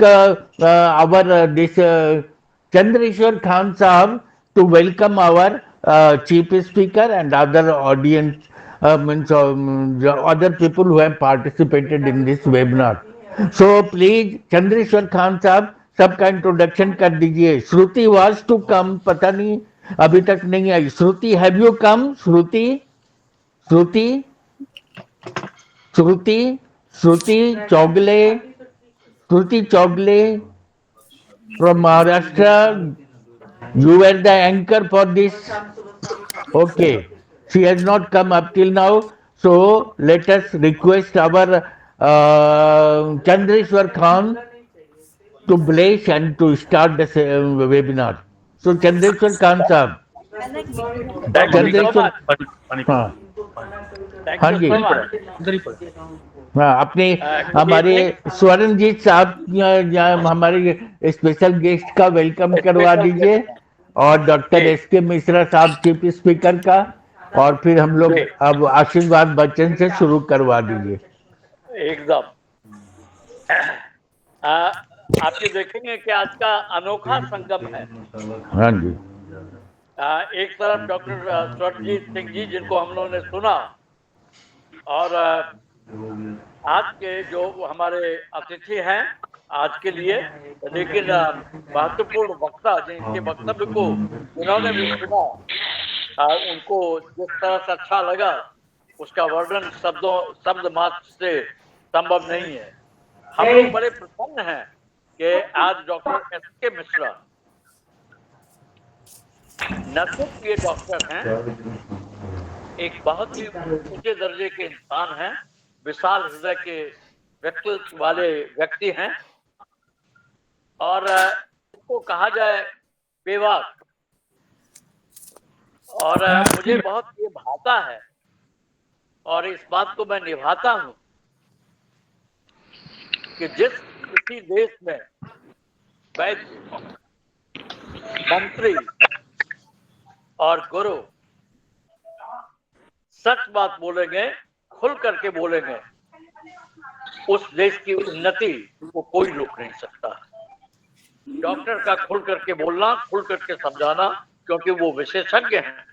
our this Chandrashwar Khan Sahab to welcome our chief speaker and other audience, means the other people who have participated in this webinar. So please Chandrashwar Khan Sahab सबका introduction कर दीजिए. श्रुति was to come, पता नहीं अभी तक नहीं आई. Shruti, have you come? Shruti, Shruti, Shruti, Shruti Chougule, Shruti Chougule from Maharashtra. You were the anchor for this. Okay. She has not come up till now. So let us request our Chandreshwar Khan to bless and to start the webinar. So Chandreshwar Khan Sahab. Thank you so Chandreshwar. much. हाँ Thank हाँ you ji. so much. हाँ, अपने Good हमारे evening. Swarnjeet साहब हमारे special guest का welcome करवा Special दीजिए, guest. और डॉक्टर जी, एस.के. मिश्रा साहब चीफ स्पीकर का, और फिर हम लोग जी, अब आशीर्वाद बच्चन से शुरू करवा दीजिए. एकदम. आप ये देखेंगे कि आज का अनोखा संगम है. हाँ जी. एक तरफ डॉक्टर स्वर्णजीत सिंह जी जिनको हम लोगों ने सुना, और आज के जो हमारे अतिथि हैं आज के लिए, लेकिन महत्वपूर्ण वक्ता जिनके वक्तव्य को उन्होंने भी सुना, उनको जिस तरह से अच्छा लगा उसका वर्णन शब्द मात्र से संभव नहीं है. हम लोग बड़े प्रसन्न हैं कि आज डॉक्टर एस.के. मिश्रा न सिर्फ ये डॉक्टर हैं, एक बहुत ही ऊंचे दर्जे के इंसान हैं, विशाल हृदय के व्यक्तित्व वाले व्यक्ति हैं, और इसको कहा जाए बेबाक. और मुझे बहुत ये भाता है और इस बात को मैं निभाता हूं कि जिस किसी देश में वैद्य, मंत्री और गुरु सच बात बोलेंगे, खुल करके बोलेंगे, उस देश की उन्नति को कोई रोक नहीं सकता. डॉक्टर का खुल करके बोलना, खुल करके समझाना, क्योंकि वो विशेषज्ञ हैं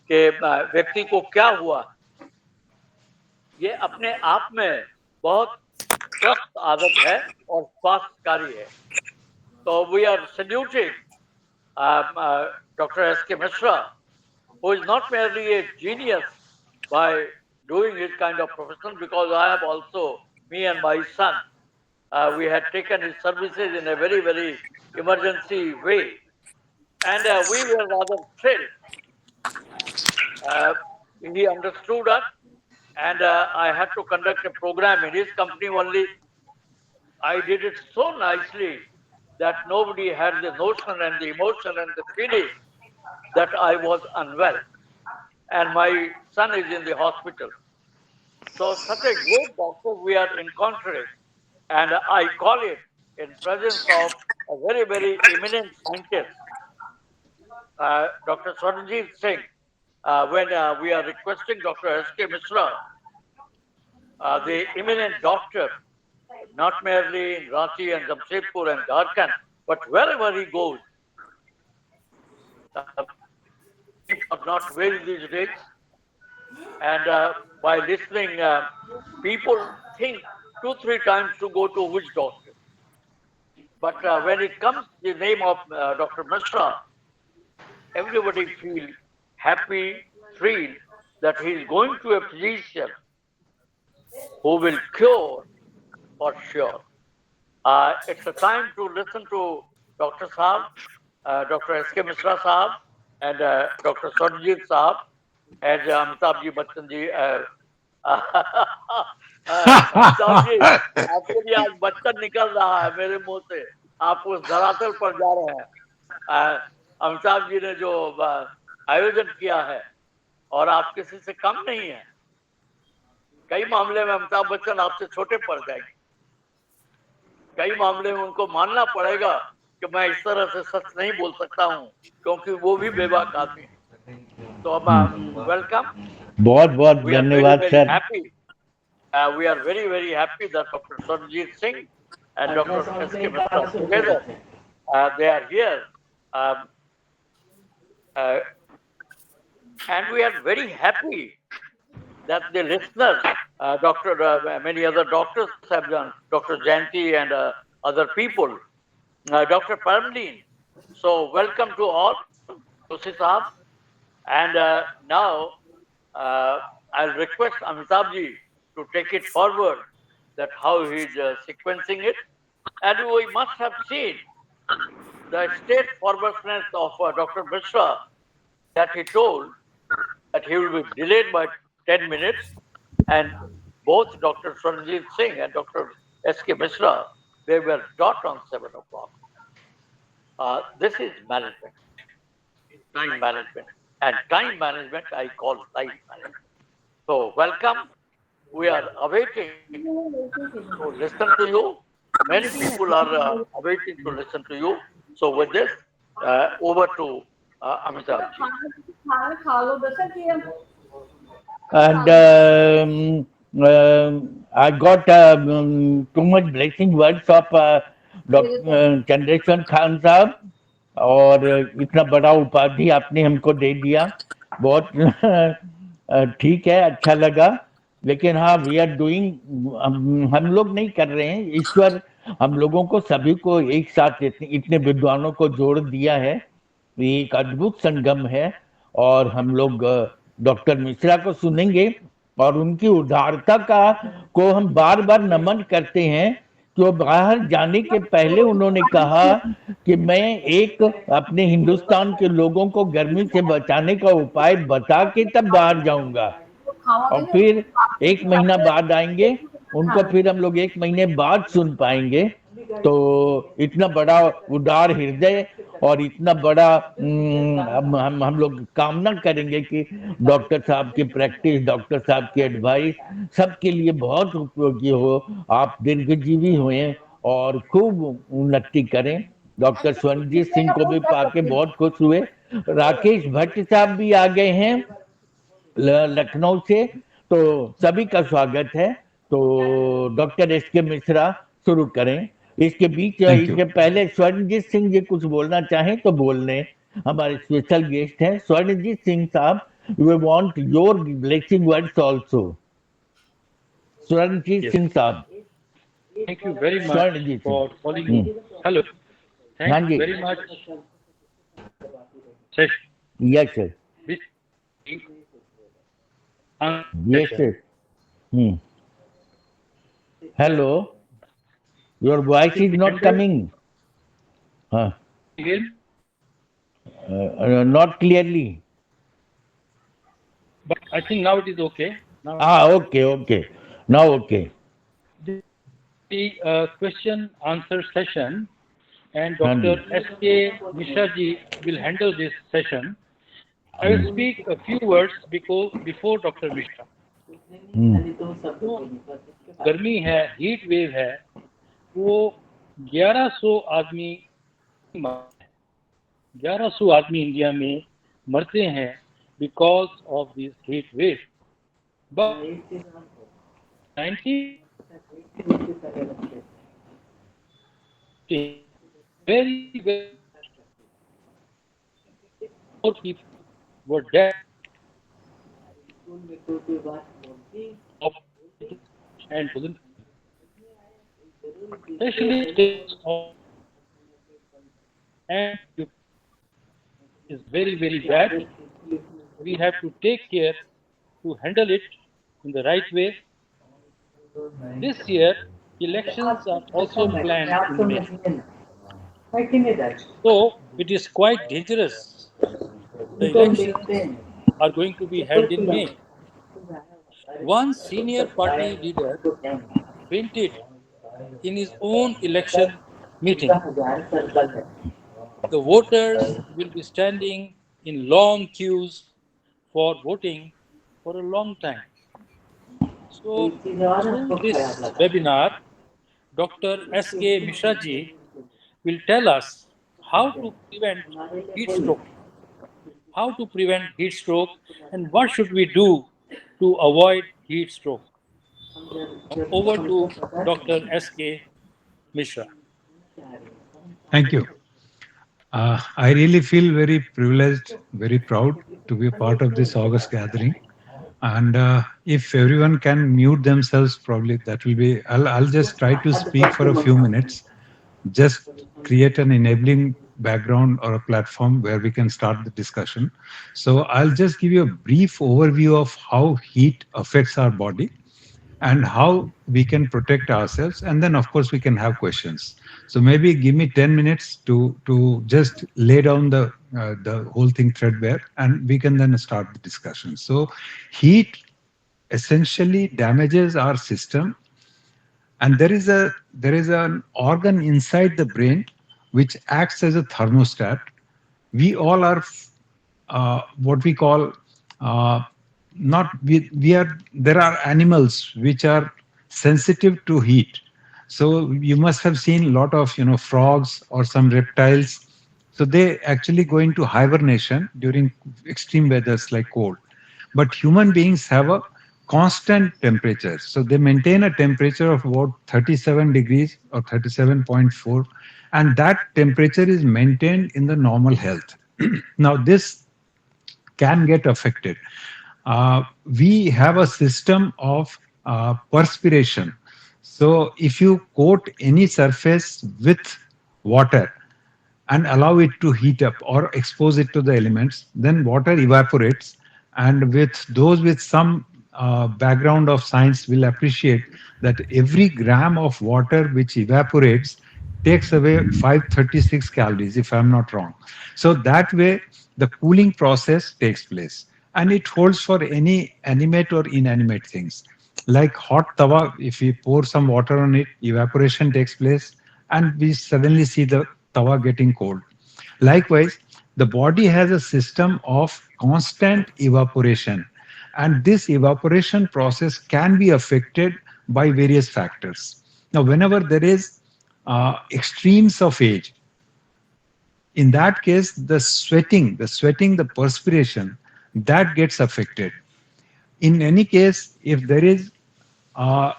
कि व्यक्ति को क्या हुआ, ये अपने आप में बहुत स्वस्थ आदत है और स्वास्थ्यकारी है. तो we are saluting Dr. S.K. Mishra, who is not merely a genius by doing his kind of profession, because I have also, me and my son, we had taken his services in a very, very emergency way. And we were rather thrilled. He understood us, and I had to conduct a program in his company only. I did it so nicely that nobody had the notion and the emotion and the feeling that I was unwell. And my son is in the hospital. So such a great doctor we are encountering. And I call it in presence of a very, very eminent scientist, Dr. Swarnajit Singh, when we are requesting Dr. S.K. Mishra, the eminent doctor, not merely in Ranchi and Jamshedpur and Jharkhand, but wherever he goes, people are not well these days. And by listening, people think 2-3 times to go to which doctor. But when it comes to the name of Dr. Mishra, everybody feels happy, thrilled that he is going to a physician who will cure for sure. It's a time to listen to Dr. Saab, Dr. S.K. Mishra Saab, and Dr. Swarnajit Saab, and Amitabh Ji Bachchan Ji. Amitabh ji, आपके लिए आज बच्चन निकल रहा है मेरे मुंह से, आप उस धरातल पर जा रहे हैं. अमिताभ जी ने जो आयोजन किया है, और आप किसी से कम नहीं है. कई मामले में अमिताभ बच्चन आपसे छोटे पड़ जाएंगे. कई मामले में उनको मानना पड़ेगा कि मैं इस तरह से सच नहीं बोल सकता हूं, क्योंकि वो भी बेबाक आदमी है. तो अब वेलकम. बहुत बहुत धन्यवाद sir. We are very, very happy that Dr. Swarnajit Singh and Dr. S.K. Mishra together. They are here. Um, uh, and we are very happy that the listeners, many other doctors have done, Dr. Janti and other people, Dr. Parmleen. So welcome to all, Joshi Sahab. And now I'll request Amitabh ji to take it forward, that how he's sequencing it. And we must have seen the straightforwardness of Dr. Mishra, that he told that he will be delayed by 10 minutes, and both Dr. Swaranjit Singh and Dr. S.K. Mishra, they were dot on 7 o'clock. This is management, time management. And time management I call life management. So welcome. We are awaiting to listen to you. Many people are awaiting to listen to you. So with this, over to Amitabh ji. And I got too much blessing words of Dr. Chandreshwar Khan साहब, और इतना बड़ा उपाधि आपने हमको दे दिया, बहुत ठीक है, अच्छा लगा। लेकिन हाँ, वी आर डूइंग, हम लोग नहीं कर रहे हैं, ईश्वर हम लोगों को सभी को एक साथ इतने विद्वानों को जोड़ दिया है। ये एक अद्भुत संगम है, और हम लोग डॉक्टर मिश्रा को सुनेंगे, और उनकी उदारता को हम बार बार नमन करते हैं कि वो बाहर जाने के पहले उन्होंने कहा कि मैं एक अपने हिंदुस्तान के लोगों को गर्मी से बचाने का उपाय बता के तब बाहर जाऊंगा, और फिर 1 महीना बाद आएंगे, उनको फिर हम लोग 1 महीने बाद सुन पाएंगे। तो इतना बड़ा उदार हृदय और इतना बड़ा हम लोग कामना करेंगे कि डॉक्टर साहब की प्रैक्टिस, डॉक्टर साहब की एडवाइस सबके लिए बहुत उपयोगी हो, आप दीर्घजीवी हुए और खूब उन्नति करें। डॉक्टर स्वर्णजीत सिंह को भी पाके बहुत खुश हुए। राकेश भट्ट साहब भी आ गए हैं लखनऊ से, तो सभी का स्वागत है। तो डॉक्टर S.K. मिश्रा शुरू करें। इसके बीच इसके पहले स्वर्णजीत सिंह जी कुछ बोलना चाहें तो बोल लें, हमारे स्पेशल गेस्ट हैं स्वर्णजीत सिंह साहब। We want your blessing words also. Swaranjit Singh साहब। Thank you very much Swarnajit for calling me. Hello. Thank Hanji. you very much. Session. Yes sir, yes sir. Hello, your voice is not coming. हाँ, not clearly. But I think now it is okay. Now okay okay, now okay. the question answer session, and Dr. S.K. Mishra ji will handle this session. I will speak a few words before Dr. Mishra. गर्मी है, heat wave है, वो 1100 आदमी 1100 आदमी India में मरते हैं because of this heat wave. But 90 very more people were dead of and especially and is very bad. We have to take care to handle it in the right way. This year, elections are also planned in May. So, it is quite dangerous. The elections are going to be held in May. One senior party leader fainted in his own election meeting. The voters will be standing in long queues for voting for a long time. So, through this webinar, Dr. S.K. Mishra ji will tell us how to prevent heat stroke, and what should we do to avoid heat stroke. Over to Dr. S.K. Mishra. Thank you. I really feel very privileged, very proud to be a part of this August gathering. And if everyone can mute themselves, probably that will be. I'll just try to speak for a few minutes, just create an enabling background or a platform where we can start the discussion. So I'll just give you a brief overview of how heat affects our body and how we can protect ourselves, and then of course we can have questions. So maybe give me 10 minutes to just lay down the whole thing threadbare, and we can then start the discussion. So heat essentially damages our system, and there is an organ inside the brain which acts as a thermostat. We all are what we call uh, not we are there are animals which are sensitive to heat. So you must have seen a lot of frogs or some reptiles. So they actually go into hibernation during extreme weathers like cold. But human beings have a constant temperature. So they maintain a temperature of about 37 degrees or 37.4, and that temperature is maintained in the normal health. Now this can get affected. We have a system of perspiration. So if you coat any surface with water and allow it to heat up or expose it to the elements, then water evaporates. And with those with some background of science will appreciate that every gram of water which evaporates takes away 536 calories, if I'm not wrong. So that way, the cooling process takes place. And it holds for any animate or inanimate things. Like hot tawa, if we pour some water on it, evaporation takes place, and we suddenly see the tawa getting cold. Likewise, the body has a system of constant evaporation, and this evaporation process can be affected by various factors. Now, whenever there is extremes of age, in that case, the perspiration, that gets affected. In any case, if there is uh,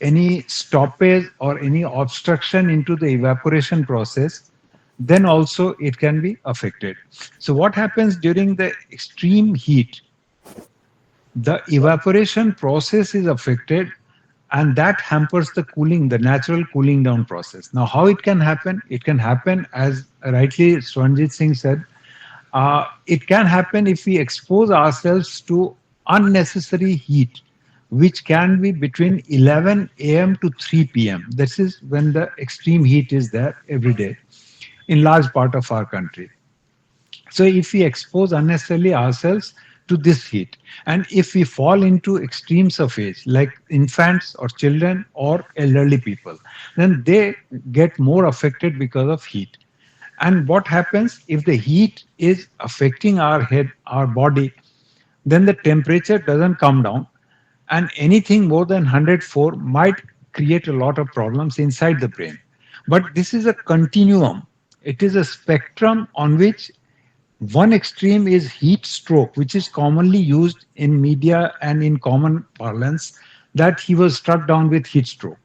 any stoppage or any obstruction into the evaporation process, then also it can be affected. So what happens during the extreme heat? The evaporation process is affected, and that hampers the cooling, the natural cooling down process. Now, how it can happen? It can happen, as rightly Swanjit Singh said, it can happen if we expose ourselves to unnecessary heat, which can be between 11 a.m. to 3 p.m. This is when the extreme heat is there every day in large part of our country. So if we expose unnecessarily ourselves to this heat, and if we fall into extremes of age, like infants or children or elderly people, then they get more affected because of heat. And what happens if the heat is affecting our head, our body, then the temperature doesn't come down, and anything more than 104 might create a lot of problems inside the brain. But this is a continuum. It is a spectrum on which one extreme is heat stroke, which is commonly used in media and in common parlance, that he was struck down with heat stroke.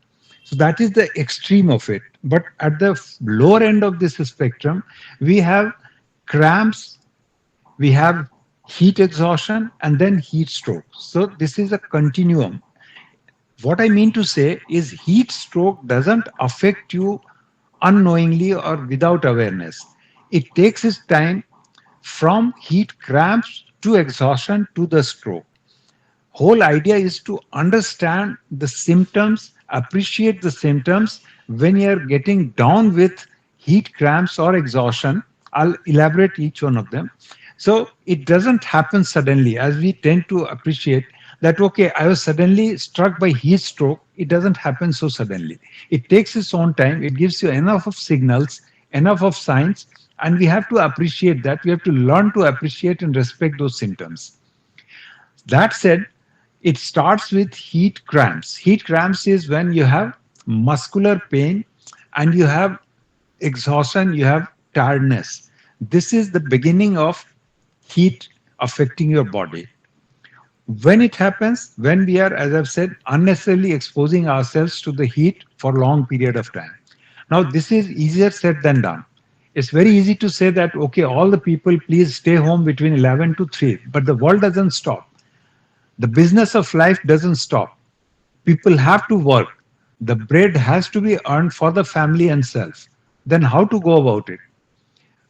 So that is the extreme of it. But at the lower end of this spectrum, we have cramps, we have heat exhaustion, and then heat stroke. So this is a continuum. What I mean to say is heat stroke doesn't affect you unknowingly or without awareness. It takes its time from heat cramps to exhaustion to the stroke. Whole idea is to understand the symptoms, appreciate the symptoms when you're getting down with heat cramps or exhaustion. I'll elaborate each one of them. So it doesn't happen suddenly, as we tend to appreciate that, okay, I was suddenly struck by heat stroke. It doesn't happen so suddenly. It takes its own time. It gives you enough of signals, enough of signs, and we have to appreciate that. We have to learn to appreciate and respect those symptoms. That said, it starts with heat cramps. Heat cramps is when you have muscular pain and you have exhaustion, you have tiredness. This is the beginning of heat affecting your body. When it happens, when we are, as I've said, unnecessarily exposing ourselves to the heat for long period of time. Now, this is easier said than done. It's very easy to say that, okay, all the people please stay home between 11 to 3, but the world doesn't stop. The business of life doesn't stop. People have to work. The bread has to be earned for the family and self. Then how to go about it?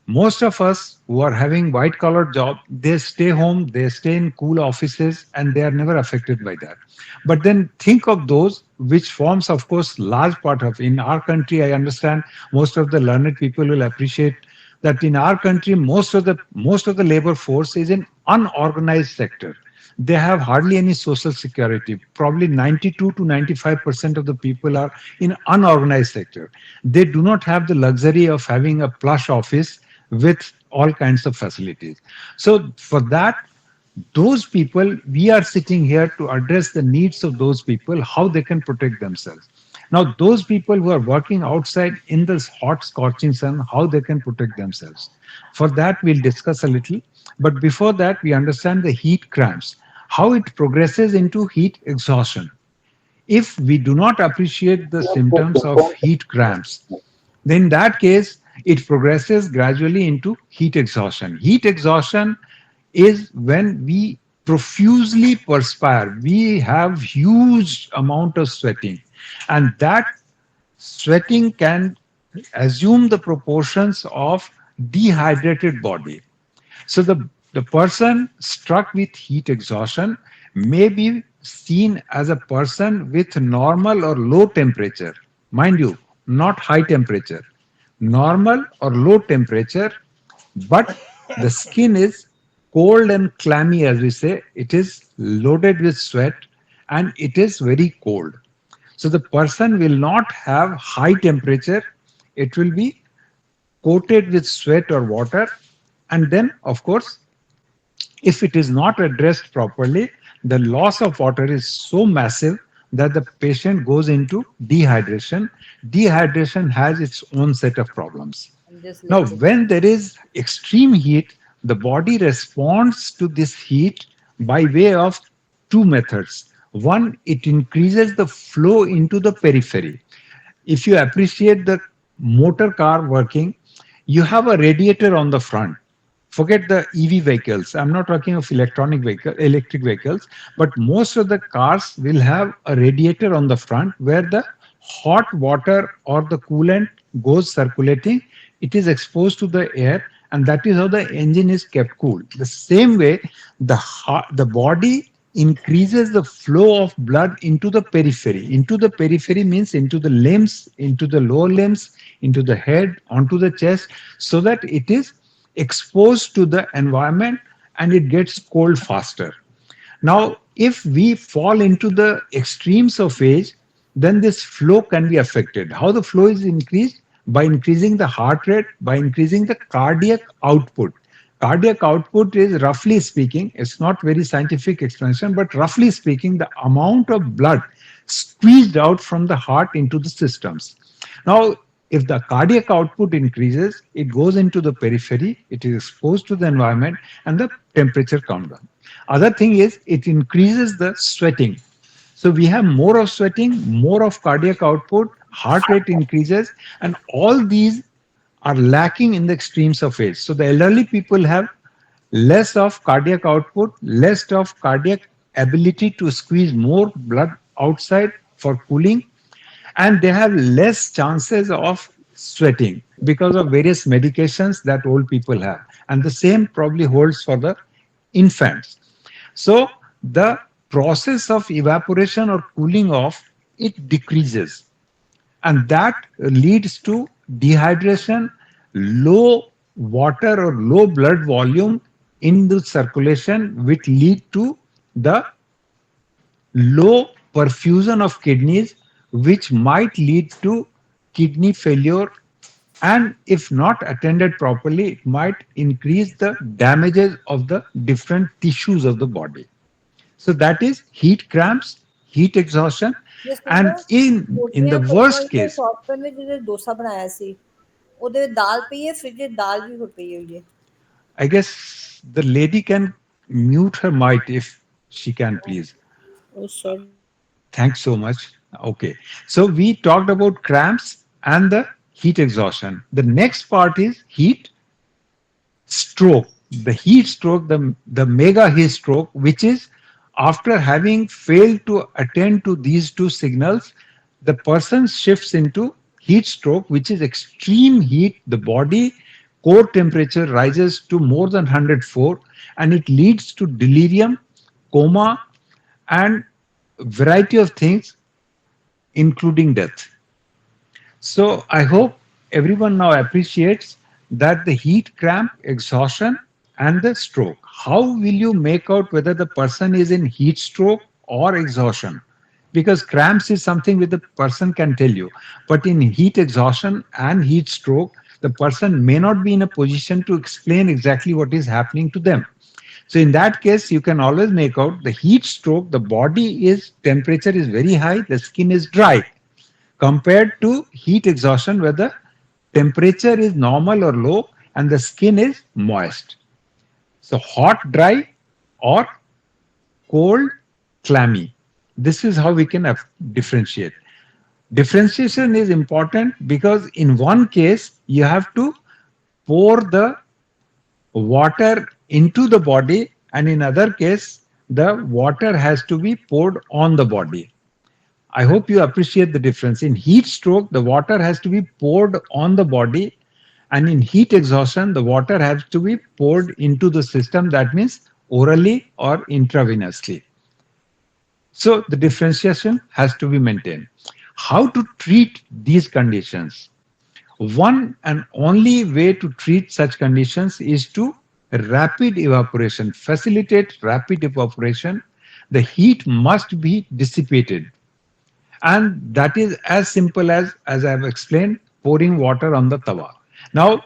Most of us who are having white collar job, they stay home, they stay in cool offices, and they are never affected by that. But then think of those which forms, of course, large part of. In our country, I understand most of the learned people will appreciate that in our country most of the labor force is in unorganized sector. They have hardly any social security. Probably 92 to 95% of the people are in unorganized sector. They do not have the luxury of having a plush office with all kinds of facilities. So for that, those people, we are sitting here to address the needs of those people, how they can protect themselves. Now, those people who are working outside in this hot scorching sun, how they can protect themselves. For that, we'll discuss a little. But before that, we understand the heat cramps, how it progresses into heat exhaustion. If we do not appreciate the symptoms of heat cramps, then in that case, it progresses gradually into heat exhaustion. Heat exhaustion is when we profusely perspire. We have huge amount of sweating, and that sweating can assume the proportions of dehydrated body. So the person struck with heat exhaustion may be seen as a person with normal or low temperature. Mind you, not high temperature. Normal or low temperature, but the skin is cold and clammy, as we say. It is loaded with sweat and it is very cold. So the person will not have high temperature. It will be coated with sweat or water. And then, of course, if it is not addressed properly, the loss of water is so massive that the patient goes into dehydration. Dehydration has its own set of problems. I'm just Now, listening. when there is extreme heat, the body responds to this heat by way of two methods. One, it increases the flow into the periphery. If you appreciate the motor car working, you have a radiator on the front. Forget the EV vehicles. I'm not talking of electric vehicles, but most of the cars will have a radiator on the front where the hot water or the coolant goes circulating. It is exposed to the air, and that is how the engine is kept cool. The same way, the body increases the flow of blood into the periphery. Into the periphery means into the limbs, into the lower limbs, into the head, onto the chest, so that it is exposed to the environment and it gets cold faster. Now, if we fall into the extremes of age, then this flow can be affected. How the flow is increased? By increasing the heart rate, by increasing the cardiac output. Cardiac output is, roughly speaking, it's not very scientific explanation, but roughly speaking, the amount of blood squeezed out from the heart into the systems. Now, if the cardiac output increases, it goes into the periphery, it is exposed to the environment, and the temperature comes down. Other thing is, it increases the sweating. So we have more of sweating, more of cardiac output, heart rate increases, and all these are lacking in the extremes of age. So the elderly people have less of cardiac output, less of cardiac ability to squeeze more blood outside for cooling, and they have less chances of sweating because of various medications that old people have. And the same probably holds for the infants. So the process of evaporation or cooling off, it decreases, and that leads to dehydration, low water or low blood volume in the circulation, which lead to the low perfusion of kidneys, which might lead to kidney failure, and if not attended properly, it might increase the damages of the different tissues of the body. So that is heat cramps, heat exhaustion, and Jaspinder in the ਛੋਟੀਆਂ ਕੋਮਲ worst ਦੇ case, software ਨੇ ਜਿਹਦੇ ਡੋਸਾ ਬਣਾਇਆ ਸੀ ਉਹਦੇ ਵਿੱਚ ਦਾਲ ਪਈ ਹੈ fridge 'ਚ ਦਾਲ ਵੀ ਪਈ ਹੋਈ ਹੈ I guess the lady can mute her mic if she can, please. ਉਹ sorry Thanks so much. Okay. So we talked about cramps and the heat exhaustion. The next part is heat stroke. The heat stroke, the mega heat stroke, which is after having failed to attend to these two signals, the person shifts into heat stroke, which is extreme heat. The body core temperature rises to more than 104, and it leads to delirium, coma, and variety of things, including death. So I hope everyone now appreciates that the heat cramp, exhaustion, and the stroke. How will you make out whether the person is in heat stroke or exhaustion? Because cramps is something which the person can tell you, but in heat exhaustion and heat stroke, the person may not be in a position to explain exactly what is happening to them. So in that case, you can always make out the heat stroke, the body is temperature is very high, the skin is dry, compared to heat exhaustion where the temperature is normal or low and the skin is moist. So hot, dry, or cold, clammy. This is how we can differentiate. Differentiation is important because in one case you have to pour the water into the body, and in other case the water has to be poured on the body. I hope you appreciate the difference. In heat stroke, the water has to be poured on the body, and in heat exhaustion, the water has to be poured into the system. That means orally or intravenously. So the differentiation has to be maintained. How to treat these conditions? One and only way to treat such conditions is to rapid evaporation, facilitate rapid evaporation. The heat must be dissipated. And that is as simple as I have explained, pouring water on the tawa. Now,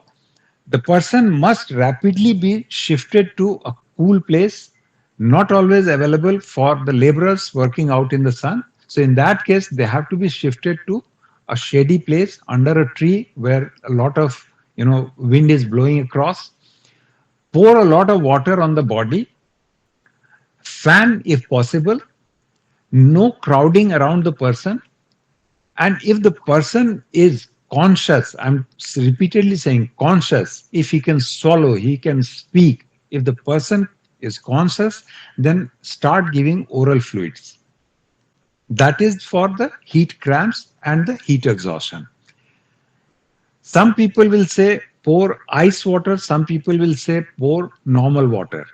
the person must rapidly be shifted to a cool place, not always available for the laborers working out in the sun. So in that case, they have to be shifted to a shady place under a tree where a lot of wind is blowing across. Pour a lot of water on the body, fan if possible, no crowding around the person. And if the person is conscious, I'm repeatedly saying conscious, if he can swallow, he can speak. If the person is conscious, then start giving oral fluids. That is for the heat cramps and the heat exhaustion. Some people will say pour ice water, some people will say pour normal water.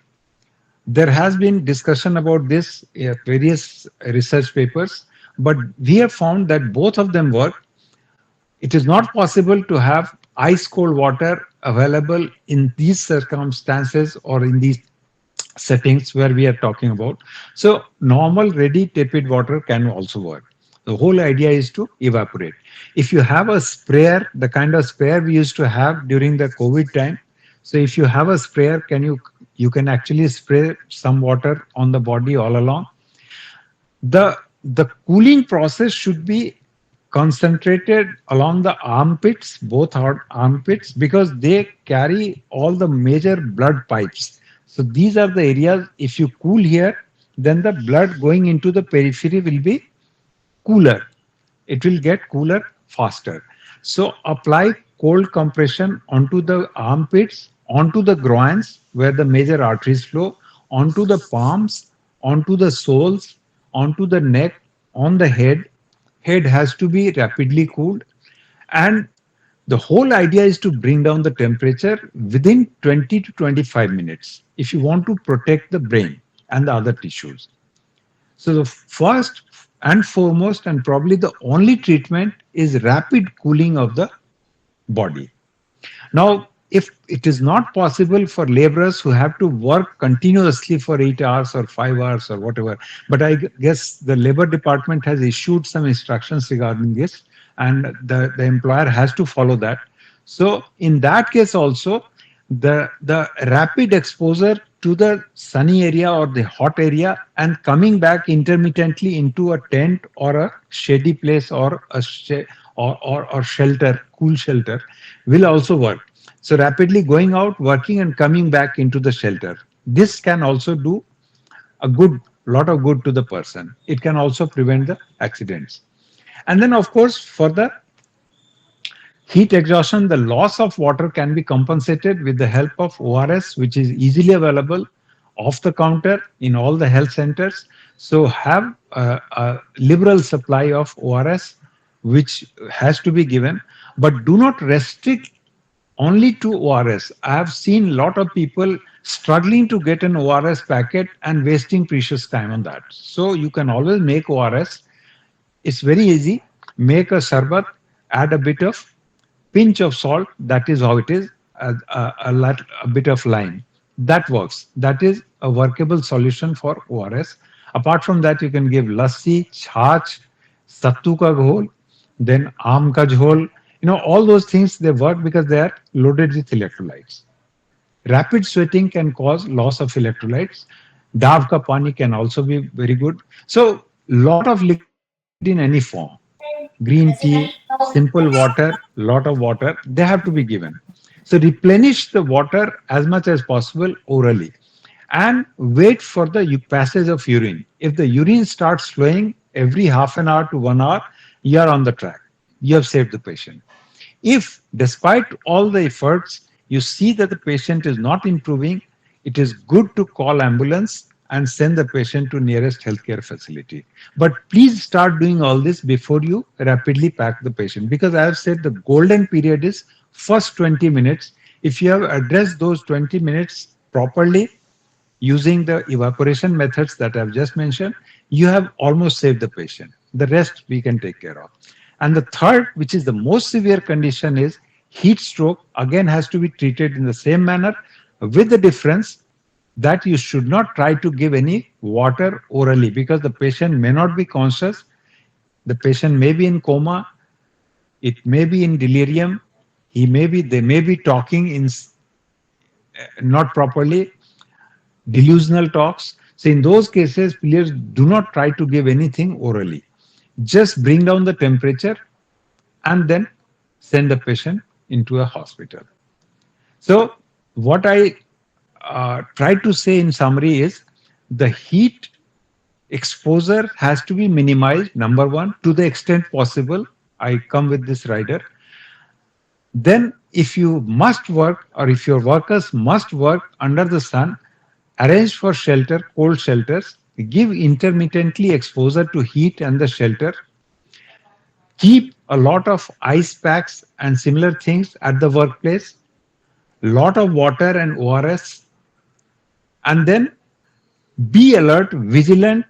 There has been discussion about this in various research papers, but we have found that both of them work. It is not possible to have ice cold water available in these circumstances or in these settings where we are talking about. So normal ready tepid water can also work. The whole idea is to evaporate. If you have a sprayer, the kind of sprayer we used to have during the COVID time, so if you have a sprayer, you can actually spray some water on the body all along. The cooling process should be concentrated along the armpits, both armpits, because they carry all the major blood pipes. So these are the areas, if you cool here, then the blood going into the periphery will be cooler. It will get cooler faster. So apply cold compression onto the armpits, onto the groins where the major arteries flow, onto the palms, onto the soles, onto the neck, on the head. Head has to be rapidly cooled. And the whole idea is to bring down the temperature within 20 to 25 minutes if you want to protect the brain and the other tissues. So the first and foremost and probably the only treatment is rapid cooling of the body. Now, if it is not possible for laborers who have to work continuously for 8 hours or 5 hours or whatever, but I guess the labor department has issued some instructions regarding this, and the employer has to follow that. So in that case also, the rapid exposure to the sunny area or the hot area and coming back intermittently into a tent or a shady place or a or shelter, cool shelter, will also work. So rapidly going out, working and coming back into the shelter. This can also do a lot of good to the person. It can also prevent the accidents. And then of course for the Heat exhaustion, the loss of water can be compensated with the help of ORS, which is easily available off the counter in all the health centers. So have a liberal supply of ORS, which has to be given, but do not restrict only to ORS. I have seen a lot of people struggling to get an ORS packet and wasting precious time on that. So you can always make ORS. It's very easy. Make a sarbat, add a bit of pinch of salt. That is how it is. A bit of lime. That works. That is a workable solution for ORS. Apart from that, you can give lassi, chhach, sattu ka ghol, then aam ka jhol. All those things, they work because they are loaded with electrolytes. Rapid sweating can cause loss of electrolytes. Dav ka pani can also be very good. So, lot of liquid in any form. Green tea, simple water, lot of water, they have to be given. So replenish the water as much as possible orally and wait for the passage of urine. If the urine starts flowing every half an hour to 1 hour, you are on the track. You have saved the patient. If, despite all the efforts, you see that the patient is not improving, it is good to call ambulance and send the patient to nearest healthcare facility. But please start doing all this before you rapidly pack the patient, because I have said the golden period is first 20 minutes. If you have addressed those 20 minutes properly using the evaporation methods that I've just mentioned, you have almost saved the patient. The rest we can take care of. And the third, which is the most severe condition, is heat stroke. Again, has to be treated in the same manner, with the difference that you should not try to give any water orally, because the patient may not be conscious. The patient may be in coma. It may be in delirium. They may be talking in not properly, delusional talks. So in those cases, please do not try to give anything orally. Just bring down the temperature and then send the patient into a hospital. So what I try to say in summary is the heat exposure has to be minimized, number one, to the extent possible. I come with this rider. Then if you must work, or if your workers must work under the sun, arrange for shelter, cold shelters, give intermittently exposure to heat and the shelter, keep a lot of ice packs and similar things at the workplace, lot of water and ORS, and then be alert, vigilant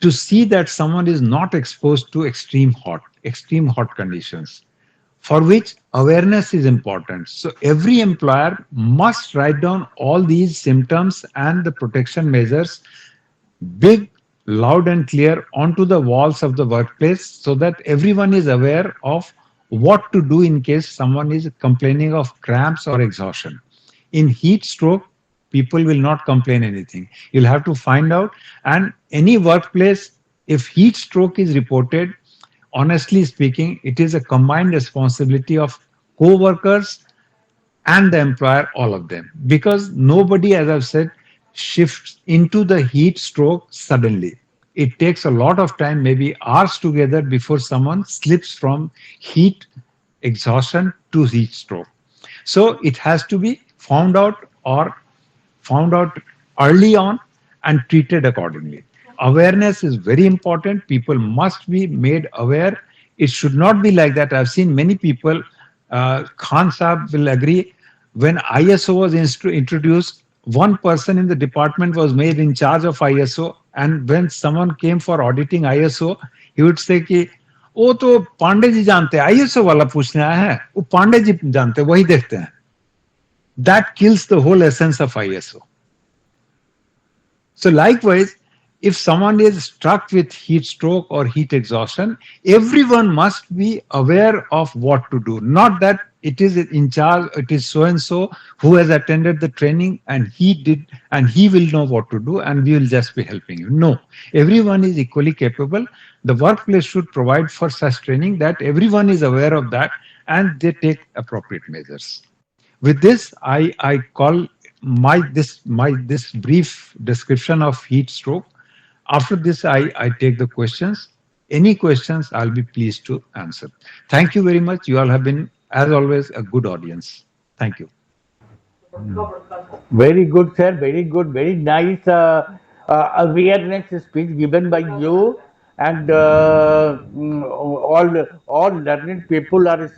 to see that someone is not exposed to extreme hot conditions, for which awareness is important. So every employer must write down all these symptoms and the protection measures, big, loud and clear, onto the walls of the workplace, so that everyone is aware of what to do in case someone is complaining of cramps or exhaustion. In heat stroke, people will not complain anything. You'll have to find out. And any workplace, if heat stroke is reported, honestly speaking, it is a combined responsibility of co-workers and the employer, all of them. Because nobody, as I've said, shifts into the heat stroke suddenly. It takes a lot of time, maybe hours together, before someone slips from heat exhaustion to heat stroke. So it has to be found out early on and treated accordingly. Awareness is very important. People must be made aware. It should not be like that. I've seen many people, Khan Saab will agree, when ISO was introduced, one person in the department was made in charge of ISO, and when someone came for auditing ISO, he would say कि वो तो पांडे जी जानते हैं, ISO वाला पूछने आया है, वो पांडे जी जानते हैं, वही देखते हैं. That kills the whole essence of ISO. So likewise, if someone is struck with heat stroke or heat exhaustion, everyone must be aware of what to do. Not that it is in charge, it is so and so who has attended the training and he did, and he will know what to do and we will just be helping you. No, everyone is equally capable. The workplace should provide for such training that everyone is aware of that and they take appropriate measures. With this, I call this brief description of heat stroke. After this, I take the questions. Any questions, I'll be pleased to answer. Thank you very much. You all have been, as always, a good audience. Thank you. Very good, sir. Very good. Very nice awareness speech given by you, and all learned people are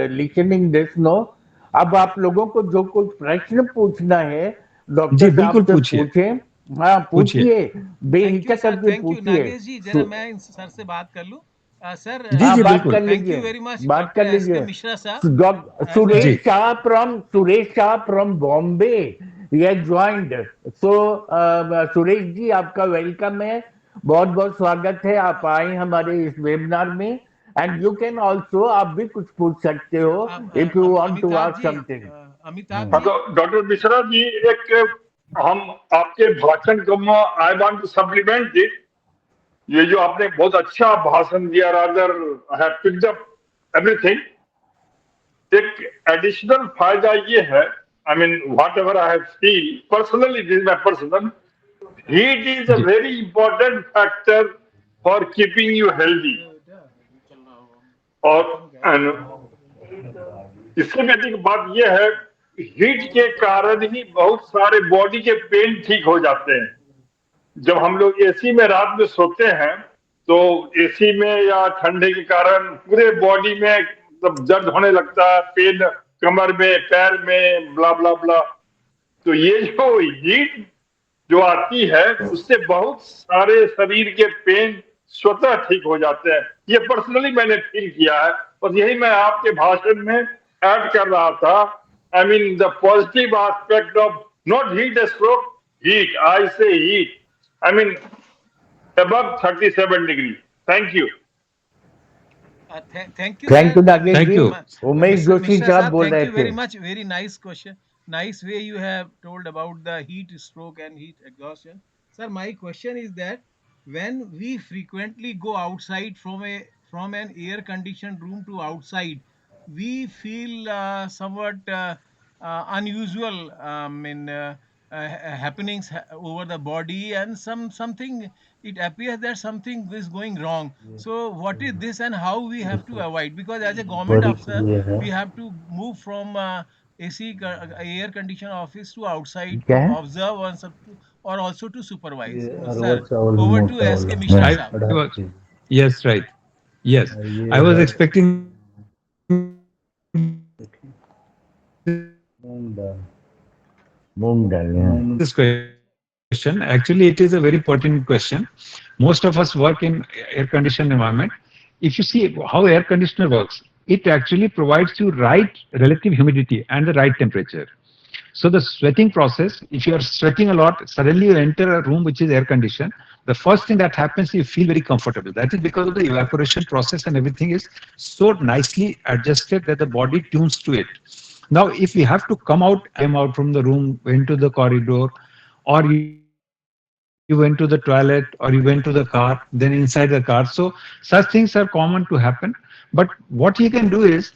listening this. No, अब आप लोगों को जो कुछ प्रश्न पूछना है जी doctor बिल्कुल साहब से पूछिए पूछें। हाँ, पूछिए। पूछिए, थैंक यू बेहिचक सर, करके थैंक यू पूछिए। नागेश जी। जरा मैं इन सर से बात कर लूं। सर, जी हाँ, जी बात बिल्कुल। कर थैंक यू लीजिए, वेरी मच बात डॉक्टर कर एस के लीजिए। मिश्रा साहब एज ए जी सुरेश शाह फ्रॉम बॉम्बे ये ज्वाइंड। सो सुरेश जी, आपका वेलकम है, बहुत बहुत स्वागत है, आप आए हमारे इस वेबिनार में। एंड यू कैन ऑल्सो, आप भी कुछ पूछ सकते हो if you want to Amitabh ask जी, समथिंग। अमिताभ हाँ जी। तो डॉक्टर मिश्रा जी, एक हम आपके भाषण को I want to supplement it. ये जो आपने बहुत अच्छा भाषण दिया, rather I have picked up everything. एक एडिशनल फायदा ये है, I mean whatever I have feel personally, this is my personal, heat is a जी very important factor for keeping you healthy. और and इससे भी अधिक बात यह है, हीट के कारण ही बहुत सारे बॉडी के पेन ठीक हो जाते हैं। जब हम लोग एसी में रात में सोते हैं तो एसी में या ठंडे के कारण पूरे बॉडी में मतलब दर्द होने लगता है, पेन कमर में, पैर में, ब्ला ब्ला ब्ला। तो ये जो हीट जो आती है उससे बहुत सारे शरीर के पेन स्वतः ठीक हो जाते हैं। ये पर्सनली मैंने फील किया है और यही मैं आपके भाषण में ऐड कर रहा था। I mean the positive aspect of not heat stroke, heat, I say heat, I mean above 37 degree. Thank you. Thank you thank you sir. Nagesh thank जी। यू। उमेश जोशी मिश्रा साहब साहब, बोल thank रहे you थे। very much. Very nice question. Nice way you have told about the heat stroke and heat exhaustion. Sir, my question is that when we frequently go outside from an air conditioned room to outside, we feel somewhat unusual happenings over the body, and something, it appears that something is going wrong. So what is this and how we have to avoid? Because as a government officer, we have to move from air conditioned office to outside क्या to है? observe or also to supervise. Sir, over to SK Mishra Yeah. sir. I was, yes, right. Yes, I was expecting moong dal, yeah. this question. Actually, it is a very pertinent question. Most of us work in air conditioned environment. If you see how air conditioner works, it actually provides you right relative humidity and the right temperature. So the sweating process, if you are sweating a lot, suddenly you enter a room which is air conditioned. The first thing that happens, you feel very comfortable. That is because of the evaporation process and everything is so nicely adjusted that the body tunes to it. Now, if we have to come out, came out from the room, went to the corridor, or you went to the toilet, or you went to the car, then inside the car. So such things are common to happen. But what you can do is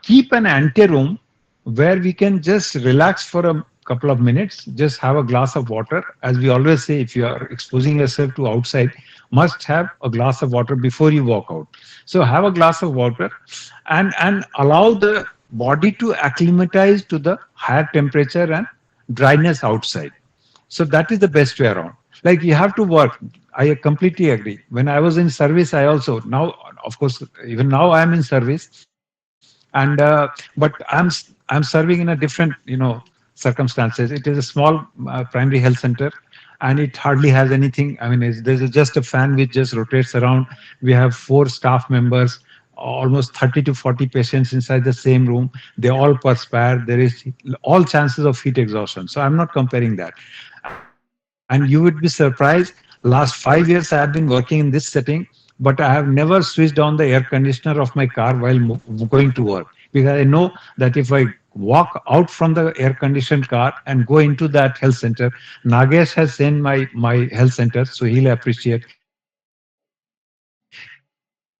keep an anteroom where we can just relax for a couple of minutes, just have a glass of water. As we always say, if you are exposing yourself to outside, must have a glass of water before you walk out. So have a glass of water and allow the body to acclimatize to the higher temperature and dryness outside. So that is the best way around. Like you have to work. I completely agree. When I was in service, I also now, of course, even now I am in service, and but I'm serving in a different circumstances. It is a small primary health center, and it hardly has anything. I mean, there's just a fan which just rotates around. We have 4 staff members, almost 30 to 40 patients inside the same room. They all perspire. There is all chances of heat exhaustion. So I'm not comparing that. And you would be surprised. Last 5 years I have been working in this setting, but I have never switched on the air conditioner of my car while going to work, because I know that if I walk out from the air conditioned car and go into that health center, Nagesh has seen my health center, so he'll appreciate.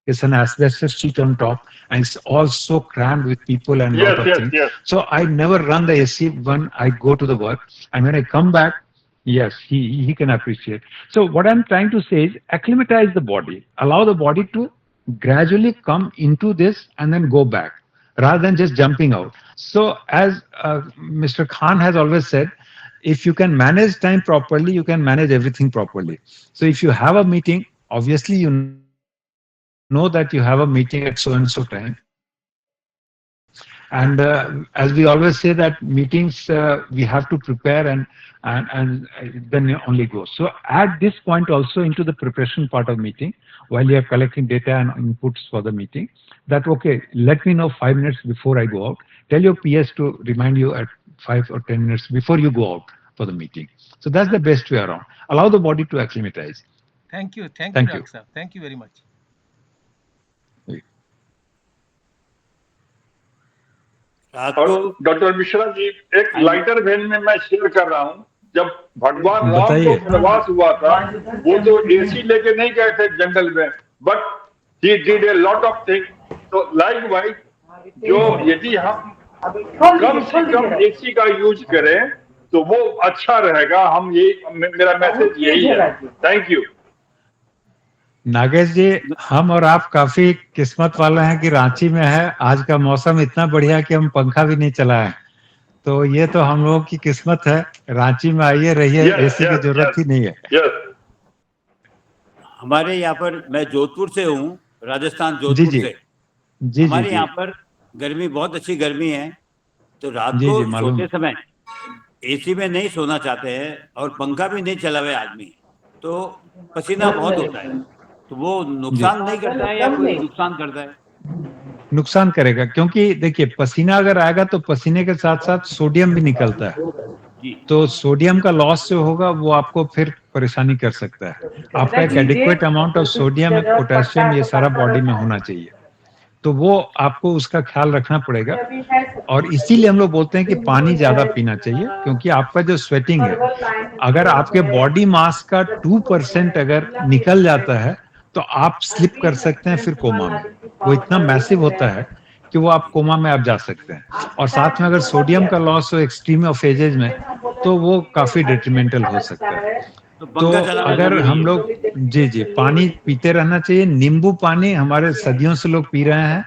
It's an asbestos sheet on top, and it's all so crammed with people and lot of things. So I never run the Yes, AC yes, yes. when I go to the work, and when I come back, Yes, he can appreciate. So what I'm trying to say is acclimatize the body, allow the body to gradually come into this and then go back rather than just jumping out. So as Mr. Khan has always said, if you can manage time properly, you can manage everything properly. So if you have a meeting, obviously you know that you have a meeting at so and so time. And as we always say that meetings we have to prepare and then only go. So add this point also into the preparation part of meeting while you are collecting data and inputs for the meeting. That okay, let me know 5 minutes before I go out. Tell your PS to remind you at 5 or 10 minutes before you go out for the meeting. So that's the best way around. Allow the body to acclimatize. Thank you, Thank you. Dr. Saab. Thank you very much. रात और को doctor Mishra ji, एक lighter when में मैं share कर रहा हूँ। जब भगवान राम को बताइए। प्रवास हुआ था, वो तो एसी लेके नहीं गए थे जंगल में, but he did a lot of thing. तो लाइकवाइज, जो यदि हम कम से कम एसी का यूज करें तो वो अच्छा रहेगा। हम ये, मेरा मैसेज यही है। Thank you. नागेश जी, हम और आप काफी किस्मत वाले हैं कि रांची में है। आज का मौसम इतना बढ़िया कि हम पंखा भी नहीं चलाए, तो ये तो हम लोगों की किस्मत है। रांची में आइए, रहिए, एसी की जरूरत ही नहीं है। हमारे यहाँ पर, मैं जोधपुर से हूँ, राजस्थान जी जोधपुर जी से। जी हमारे जी यहाँ पर गर्मी, बहुत अच्छी गर्मी है, तो रात जी को जी मालूम। सोते समय एसी में नहीं सोना चाहते हैं और पंखा भी नहीं चलावे आदमी, तो पसीना बहुत होता है। तो वो नुकसान नहीं करता है या कोई नुकसान करता है? नुकसान करेगा, क्योंकि देखिए पसीना अगर आएगा तो पसीने के साथ साथ सोडियम भी निकलता है। जी। तो सोडियम का लॉस जो होगा वो आपको फिर परेशानी कर सकता है। आपका एक adequate amount of sodium, potassium, ये सारा बॉडी में होना चाहिए। तो वो आपको उसका ख्याल रखना पड़ेगा। और इसीलिए हम लोग बोलते हैं कि पानी ज्यादा पीना चाहिए, क्योंकि आपका जो स्वेटिंग है, अगर आपके बॉडी मास का 2% अगर निकल जाता है तो आप स्लिप कर सकते हैं फिर कोमा में। वो इतना मैसिव होता है कि वो आप कोमा में आप जा सकते हैं। और साथ में अगर सोडियम का लॉस हो एक्सट्रीम ऑफ एजेज में, तो वो काफी डिट्रीमेंटल हो सकता है। तो अगर हम लोग जी जी पानी पीते रहना चाहिए। नींबू पानी हमारे सदियों से लोग पी रहे हैं।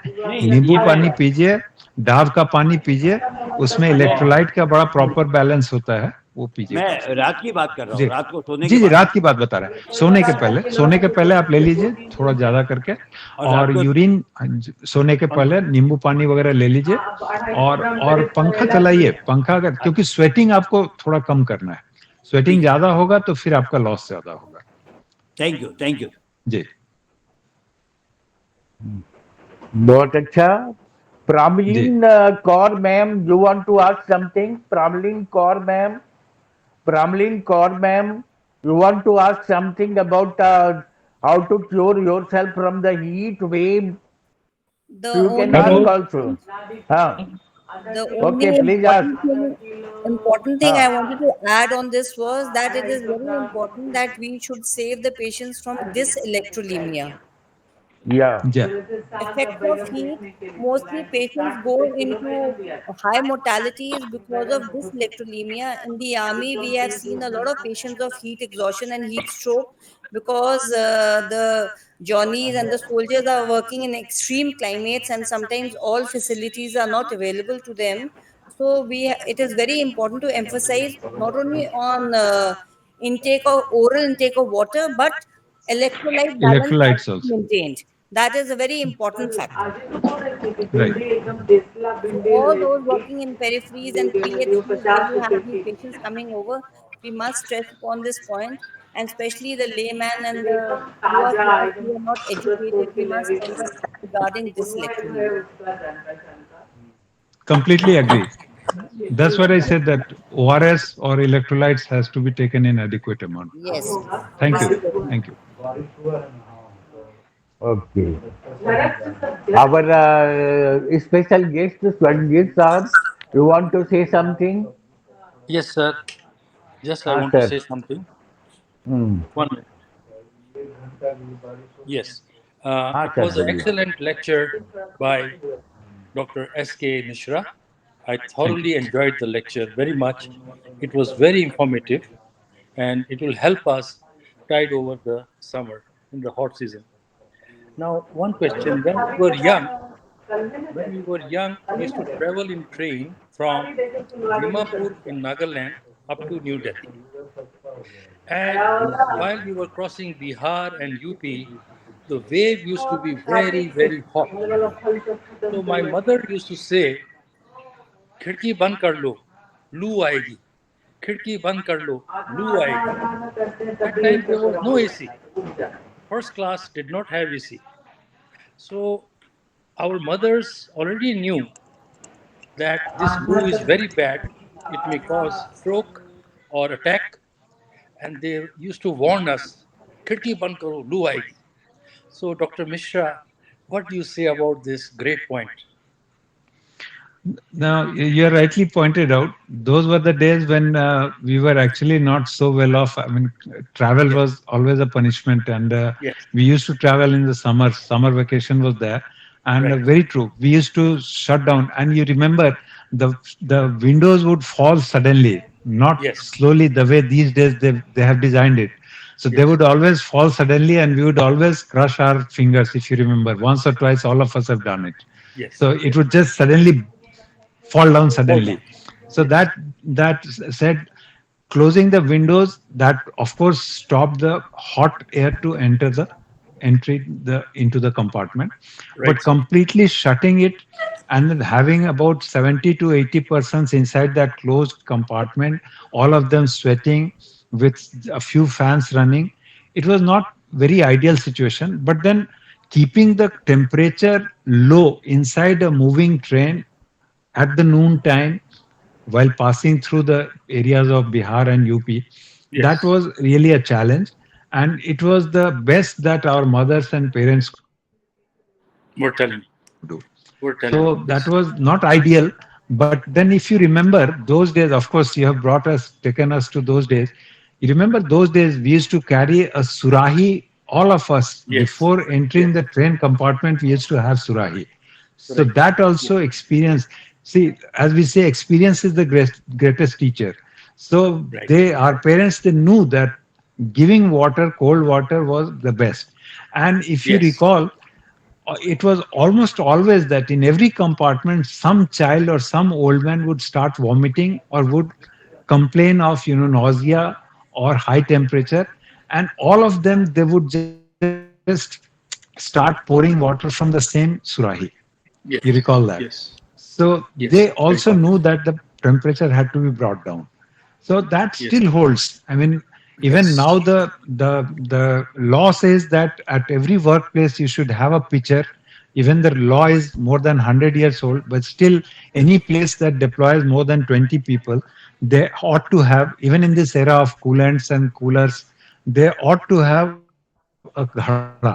नींबू पानी पीजिए, डाव का पानी पीजिए, उसमें इलेक्ट्रोलाइट का बड़ा प्रॉपर बैलेंस होता है, वो पीजिए। मैं रात की बात कर रहा जी हूँ, रात को सोने जी के जी बाद। रात की बात बता रहे हैं। सोने के पहले आप ले लीजिए थोड़ा ज्यादा करके, और यूरिन सोने के पहले नींबू पानी वगैरह ले लीजिए। और पंखा चलाइए। पंखा अगर, क्योंकि स्वेटिंग आपको थोड़ा कम करना है। स्वेटिंग ज्यादा होगा तो फिर आपका लॉस ज्यादा होगा। थैंक यू, थैंक यू जी। बहुत अच्छा। Pramlin Kaur ma'am, you want to ask something? Pramlin Kaur ma'am, you want to ask something about how to cure yourself from the heat wave? The You can only ask also. Huh. the only Okay, please ask. important thing I Huh. wanted to add on this was that it is very important that we should save the patients from dyselectrolemia. Yeah. Yeah. Effects of heat, mostly patients go into high mortalities because of dyselectrolemia. In the army, we have seen a lot of patients of heat exhaustion and heat stroke because the johnnies and the soldiers are working in extreme climates, and sometimes all facilities are not available to them. So it is very important to emphasize not only on intake of oral intake of water, but electrolyte balance has Electrolytes to be also. maintained. That is a very important factor. Right. All those working in peripheries and PHCs where you have these patients coming over, we must stress upon this point, and especially the layman and the lower class who are not educated, we must tell them regarding dyselectrolemia. Completely agree. That's what I said, that ORS or electrolytes has to be taken in adequate amount. Yes. Thank This is you. very Thank you. Okay. Our special guest, Swarnjit Saab, you want to say something? Yes, sir. Just I Ah, want to sir. say something. Hmm. 1 minute. Yes. It sir, was an बोलिए. excellent lecture by Dr. S.K. Mishra. I thoroughly enjoyed the lecture very much. It was very informative. and it will help us tide over the summer in the hot season. Now, one question: when we were young, we used to travel in train from Dimapur in Nagaland up to New Delhi. And while we were crossing Bihar and UP, the wave used to be very, very hot. So my mother used to say, खिड़की बंद कर लो, लू आएगी. खिड़की बंद कर लो, लू आएगी. That time there was no AC. First class did not have AC. So our mothers already knew that this loo is very bad. It may cause stroke or attack, and they used to warn us, "खिड़की बंद करो, लू आएगी." So, Dr. Mishra, what do you say about this great point? Now, you rightly pointed out, those were the days when we were actually not so well off. I mean, travel Yes. was always a punishment, and Yes. we used to travel in the summer. Summer vacation was there, and Right. very true. We used to shut down, and you remember the windows would fall suddenly, not Yes. slowly the way these days they have designed it. So they Yes. would always fall suddenly, and we would always crush our fingers. If you remember, once or twice, all of us have done it. Yes. So it would just suddenly fall down Hold suddenly. on. So Yes. that said, closing the windows, that of course stopped the hot air to enter the entry the into the compartment, Right, but sir. completely shutting it and then having about 70 to 80 persons inside that closed compartment, all of them sweating with a few fans running. It was not very ideal situation, but then keeping the temperature low inside a moving train at the noon time while passing through the areas of Bihar and UP. That Yes. was really a challenge. And it was the best that our mothers and parents could do. We're telling. We're So telling. that Yes. was not ideal. But then, if you remember those days, of course, you have taken us to those days. You remember those days, we used to carry a surahi, all of us, Yes. before entering Yes. the train compartment, we used to have surahi. So Right. that Yes. also experience, see, as we say, experience is the greatest teacher. So Right. our parents, they knew that giving water, cold water was the best. And if you Yes. recall, it was almost always that in every compartment, some child or some old man would start vomiting or would complain of, nausea or high temperature. And all of them, they would just start pouring water from the same surahi. You recall Yes. that? Yes. So they Yes. also Right. knew that the temperature had to be brought down. So that Yes. still holds. I mean, even Yes. now the law says that at every workplace you should have a pitcher. Even the law is more than 100 years old, but still any place that deploys more than 20 people, they ought to have, even in this era of coolants and coolers, they ought to have a ghara.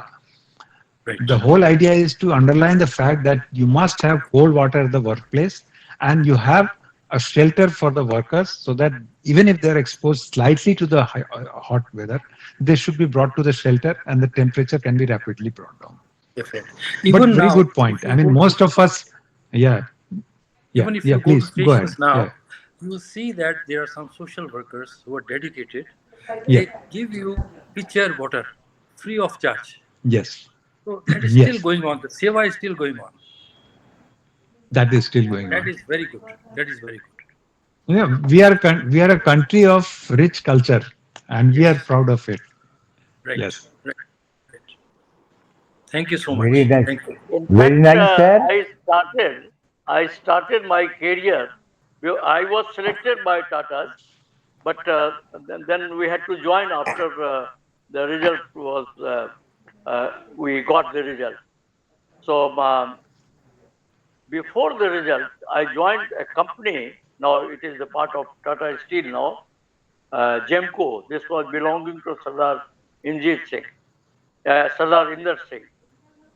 The whole idea Right. is to underline the fact that you must have cold water at the workplace and you have a shelter for the workers so that even if they're exposed slightly to the hot weather, they should be brought to the shelter and the temperature can be rapidly brought down. Definitely. But Even very now, good point. if I you mean, go to most of us, yeah, even if you go to please go ahead. stations Yeah, now, you will see that there are some social workers who are dedicated. yeah, They give you pitcher water free of charge. yes, So that is still yes, going on. The seva is still going on. that is still going That on. is very good. That is very good. Yeah, we are a country of rich culture and we are Yes. proud of it. Right. Yes. Right. Right. Thank you so Very much. nice. Thank you. In Very fact, nice, sir. I started my career. I was selected by Tata's, but then we had to join after the result was, we got the result. So before the result, I joined a company. Now it is a part of Tata Steel now, Gemco. This was belonging to Sardar Injit Singh, Sardar Inder Singh,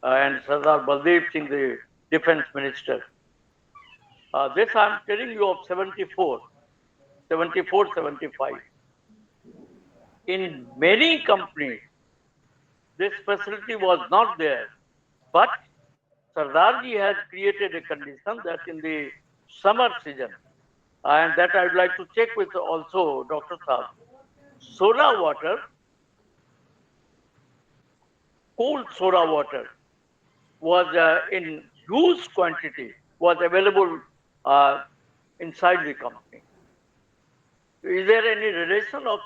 and Sardar Baldev Singh, the defense minister. This I'm telling you of 74, 74, 75. In many companies, this facility was not there. But Sardarji has created a condition that in the summer season, and that I would like to check with also Dr. Saab, soda water, cool soda water, was in huge quantity, was available inside the company. Is there any relation of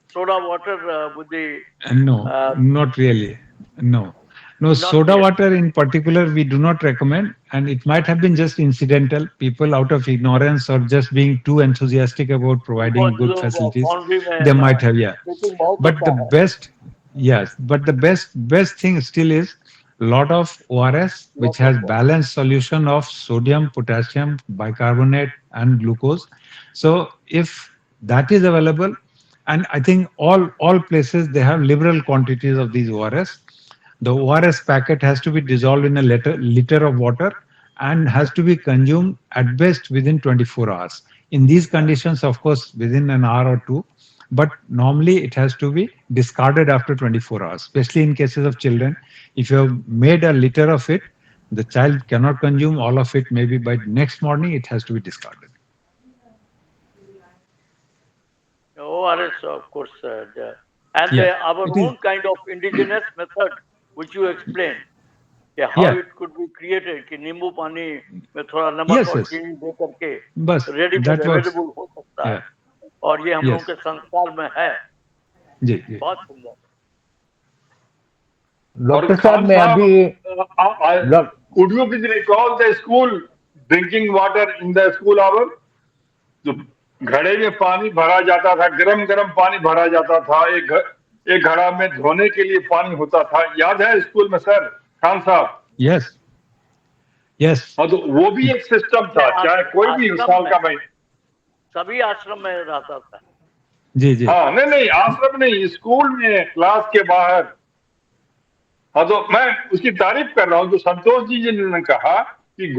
soda water with the No, uh, not really. No. No, not soda really? water in particular, we do not recommend. And it might have been just incidental. People out of ignorance or just being too enthusiastic about providing Because good लोग facilities, boundary they में might have, yeah. Meeting बहुत But the होता है. best, yes, but the best thing still is lot of ORS, which Lot has of water. balanced solution of sodium, potassium, bicarbonate, and glucose. So if that is available, and I think all places they have liberal quantities of these ORS. The ORS packet has to be dissolved in a liter of water and has to be consumed at best within 24 hours. In these conditions, of course, within an hour or two, but normally it has to be discarded after 24 hours, especially in cases of children. If you have made a liter of it, the child cannot consume all of it. Maybe by next morning, it has to be discarded. ORS, of course, and Yeah, our it is. own kind of indigenous method, which you explained, how Yeah, it could be created, कि नींबू पानी में थोड़ा नमक yes, और yes. चीनी दे करके Bus, readymade that works. Available हो सकता है, Yeah, और ये हम लोगों yes. के संस्कार में है. जी, जी. बहुत सुंदर. और डॉक्टर साहब खान मैं साहब, अभी dock- could you please recall the school drinking water in the school hour? जो घड़े में पानी भरा जाता था, गरम गरम पानी भरा जाता था, एक घड़ा में धोने के लिए पानी होता था, याद है स्कूल में सर खान साहब? Yes, yes. हाँ, तो वो भी एक सिस्टम था, चाहे कोई भी आश्रम साल में का महीना. सभी आश्रम में रहता था. जी, जी. हाँ, नहीं आश्रम नहीं, स्कूल में क्लास के बाहर. हाँ, तो मैं उसकी तारीफ कर रहा हूँ जो संतोष जी ने कहा कि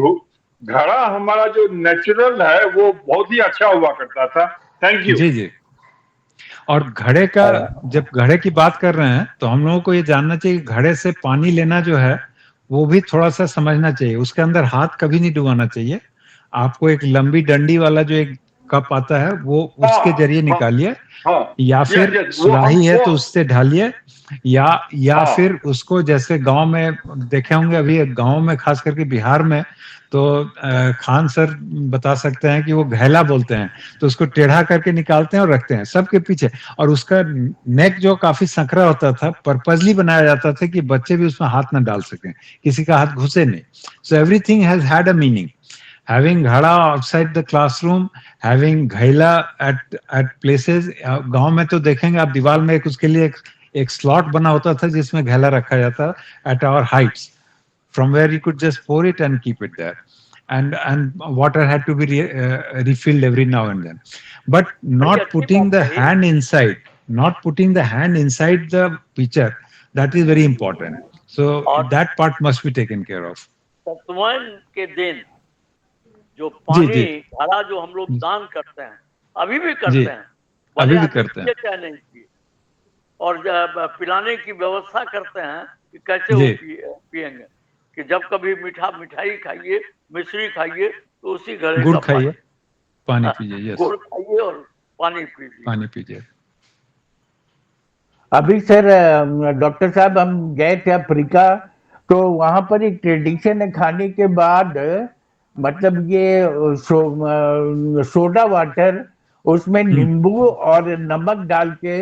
घड़ा हमारा जो नेचुरल है वो बहुत ही अच्छा हुआ करता था. Thank you. जी, जी. और घड़े का जब घड़े की बात कर रहे हैं तो हम लोगों को ये जानना चाहिए कि घड़े से पानी लेना जो है वो भी थोड़ा सा समझना चाहिए. उसके अंदर हाथ कभी नहीं डुबाना चाहिए. आपको एक लंबी डंडी वाला जो एक कप आता है वो उसके जरिए निकालिए, या फिर सुराही है तो उससे ढालिए, या फिर उसको जैसे गांव में देखे होंगे, अभी गांव में खास करके बिहार में तो खान सर बता सकते हैं कि वो घैला बोलते हैं, तो उसको टेढ़ा करके निकालते हैं और रखते हैं सबके पीछे. और उसका नेक जो काफी संकरा होता था, पर्पजली बनाया जाता था कि बच्चे भी उसमें हाथ ना डाल सकें, किसी का हाथ घुसे नहीं. So everything has had a meaning. Having घड़ा outside the classroom, having घैला at places, गांव में तो देखेंगे आप दीवार में उसके लिए एक slot बना होता था जिसमें घैला रखा जाता at our heights, from where you could just pour it and keep it there, and water had to be refilled every now and then, but not putting the hand inside, the pitcher, that is very important. So that part must be taken care of. सतुवन के दिन जो जी, पानी जी. घड़ा जो हम लोग दान करते हैं, अभी भी करते जी, हैं, अभी भले भी आप करते हैं. पिए चाहे नहीं पिए, और पिलाने की व्यवस्था करते हैं कि कैसे वो जी. पिएंगे, कि जब कभी मिठाई खाइए, मिश्री खाइए तो उसी घड़े गुड़ का खाइए, पानी पीजिए. यस, गुड़ खाइए और पानी पीजिए. पानी पीजिए. अभी सर डॉक्टर साहब हम गए थे अफ्रीका, तो वहां पर एक ट्रेडिशन है खाने के बाद, मतलब ये सोडा वाटर, उसमें नींबू और नमक डाल के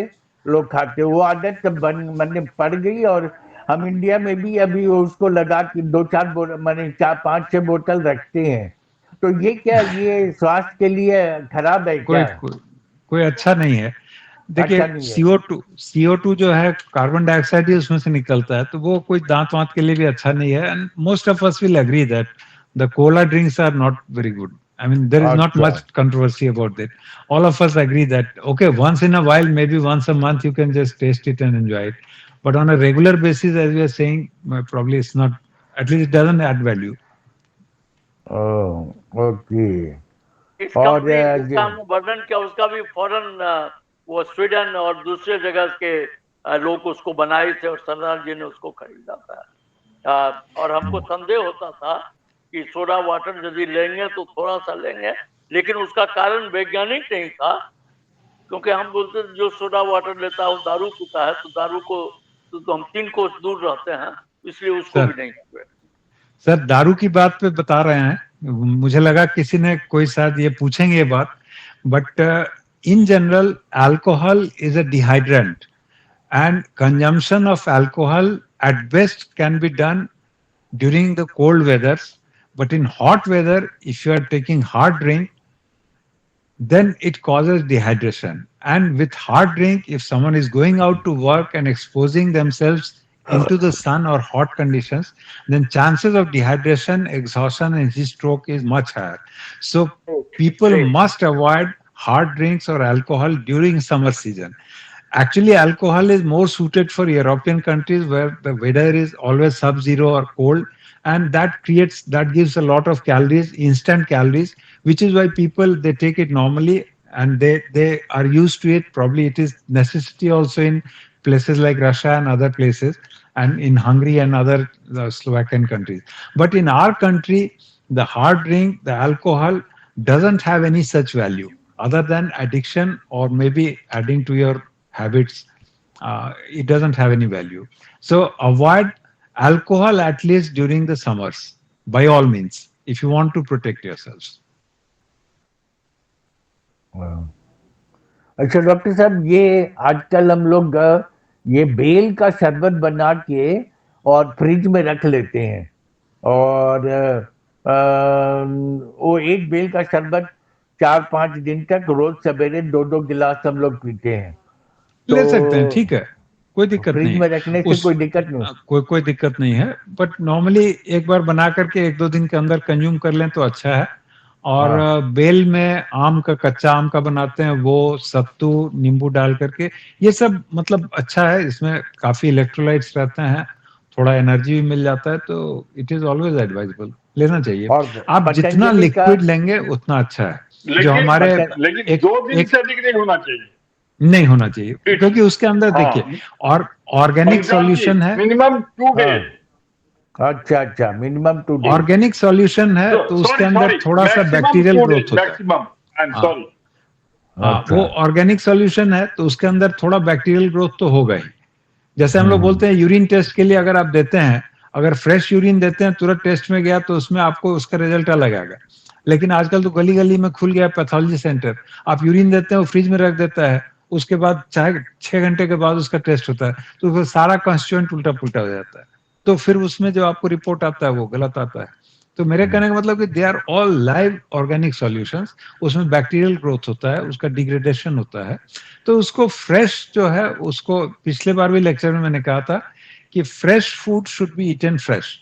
लोग खाते. वो आदत मन पड़ गई, और हम इंडिया में भी अभी उसको लगा के 4-5-6 बोतल रखते हैं. तो ये क्या, ये स्वास्थ्य के लिए खराब है क्या? कोई अच्छा नहीं है. देखिए, अच्छा नहीं है. CO2 जो है कार्बन डाइऑक्साइड ही उसमें से निकलता है, तो वो कोई दांत वांत के लिए भी अच्छा नहीं है. And most of us will agree that the cola drinks are not very good. I mean, there is not much controversy about that. All of us agree that, okay, once in a while, maybe once a month, you can just taste it and enjoy it. But on a regular basis, as we are saying, probably it's not, at least it doesn't add value. Oh, okay. इस company जिसका हमने वर्णन किया उसका भी फौरन वो Sweden और दूसरे जगह के लोग उसको बनाए थे और सरदार जी ने उसको खरीदा था. और हमको संदेह होता था कि सोडा वाटर यदि लेंगे तो थोड़ा सा लेंगे, लेकिन उसका कारण वैज्ञानिक नहीं था, क्योंकि हम बोलते हैं जो सोडा वाटर लेता है वो दारू पीता है, तो दारू को तो हम 3 कोस दूर रहते हैं, इसलिए उसको सर, भी नहीं छुए। सर दारू की बात पे बता रहे हैं, मुझे लगा किसी ने कोई शायद ये पूछेंगे ये बात, but in general alcohol is a dehydrant and consumption of alcohol at best can be done during the cold weathers, but in hot weather if you are taking hard drink then it causes dehydration. And with hard drink, if someone is going out to work and exposing themselves into the sun or hot conditions, then chances of dehydration, exhaustion, and heat stroke is much higher. So people Great. must avoid hard drinks or alcohol during summer season. Actually, alcohol is more suited for European countries where the weather is always sub-zero or cold, and that gives a lot of calories, instant calories, which is why people they take it normally and they are used to it. Probably it is necessity also in places like Russia and other places, and in Hungary and other Slovakian countries. But in our country, the hard drink, the alcohol doesn't have any such value other than addiction or maybe adding to your habits. It doesn't have any value. So avoid alcohol at least during the summers, by all means, if you want to protect yourselves. अच्छा doctor साहब, ये आजकल हम लोग ये bell का शरबत बना के और फ्रिज में रख लेते हैं, और वो एक बेल का शरबत 4-5 दिन तक रोज सवेरे 2-2 गिलास हम लोग पीते हैं। ले सकते हैं, ठीक है, कोई दिक्कत फ्रिज नहीं में है रखने से कोई दिक्कत नहीं। कोई दिक्कत नहीं है, बट नॉर्मली एक बार बना करके 1-2 दिन के अंदर कंज्यूम कर लें तो अच्छा है। और बेल में आम का, कच्चा आम का बनाते हैं, वो सत्तू नींबू डाल करके, ये सब मतलब अच्छा है, इसमें काफी इलेक्ट्रोलाइट्स रहते हैं, थोड़ा एनर्जी भी मिल जाता है, तो इट इज ऑलवेज एडवाइजेबल, लेना चाहिए। आप जितना लिक्विड लेंगे उतना अच्छा है। जो हमारे लेकिन 2 दिन से अधिक नहीं होना चाहिए, नहीं होना चाहिए, क्योंकि उसके अंदर देखिए और ऑर्गेनिक सॉल्यूशन है, मिनिमम 2 डेज। अच्छा, मिनिमम 2 डेज ऑर्गेनिक सॉल्यूशन है, तो उसके अंदर थोड़ा सा बैक्टीरियल ग्रोथ होता है। Maximum, I am sorry. वो ऑर्गेनिक सॉल्यूशन है, तो उसके अंदर थोड़ा बैक्टीरियल ग्रोथ तो होगा ही। जैसे हम लोग बोलते हैं यूरिन टेस्ट के लिए अगर आप देते हैं, अगर फ्रेश यूरिन देते हैं, तुरंत टेस्ट में गया तो उसमें आपको उसका रिजल्ट अलग आएगा। लेकिन आजकल तो गली गली में खुल गया पैथोलॉजी सेंटर, आप यूरिन देते हैं, वो फ्रिज में रख देता है, उसके बाद चाहे 6 घंटे के बाद उसका टेस्ट होता है, तो फिर सारा कॉन्स्टिट्यूएंट उल्टा पुल्टा हो जाता है, तो फिर उसमें जो आपको रिपोर्ट आता है वो गलत आता है। तो मेरे कहने का मतलब कि they are all live organic solutions, उसमें बैक्टीरियल ग्रोथ होता है, उसका डिग्रेडेशन होता है, तो उसको फ्रेश जो है, उसको पिछले बार भी लेक्चर में मैंने कहा था कि fresh food should be eaten fresh.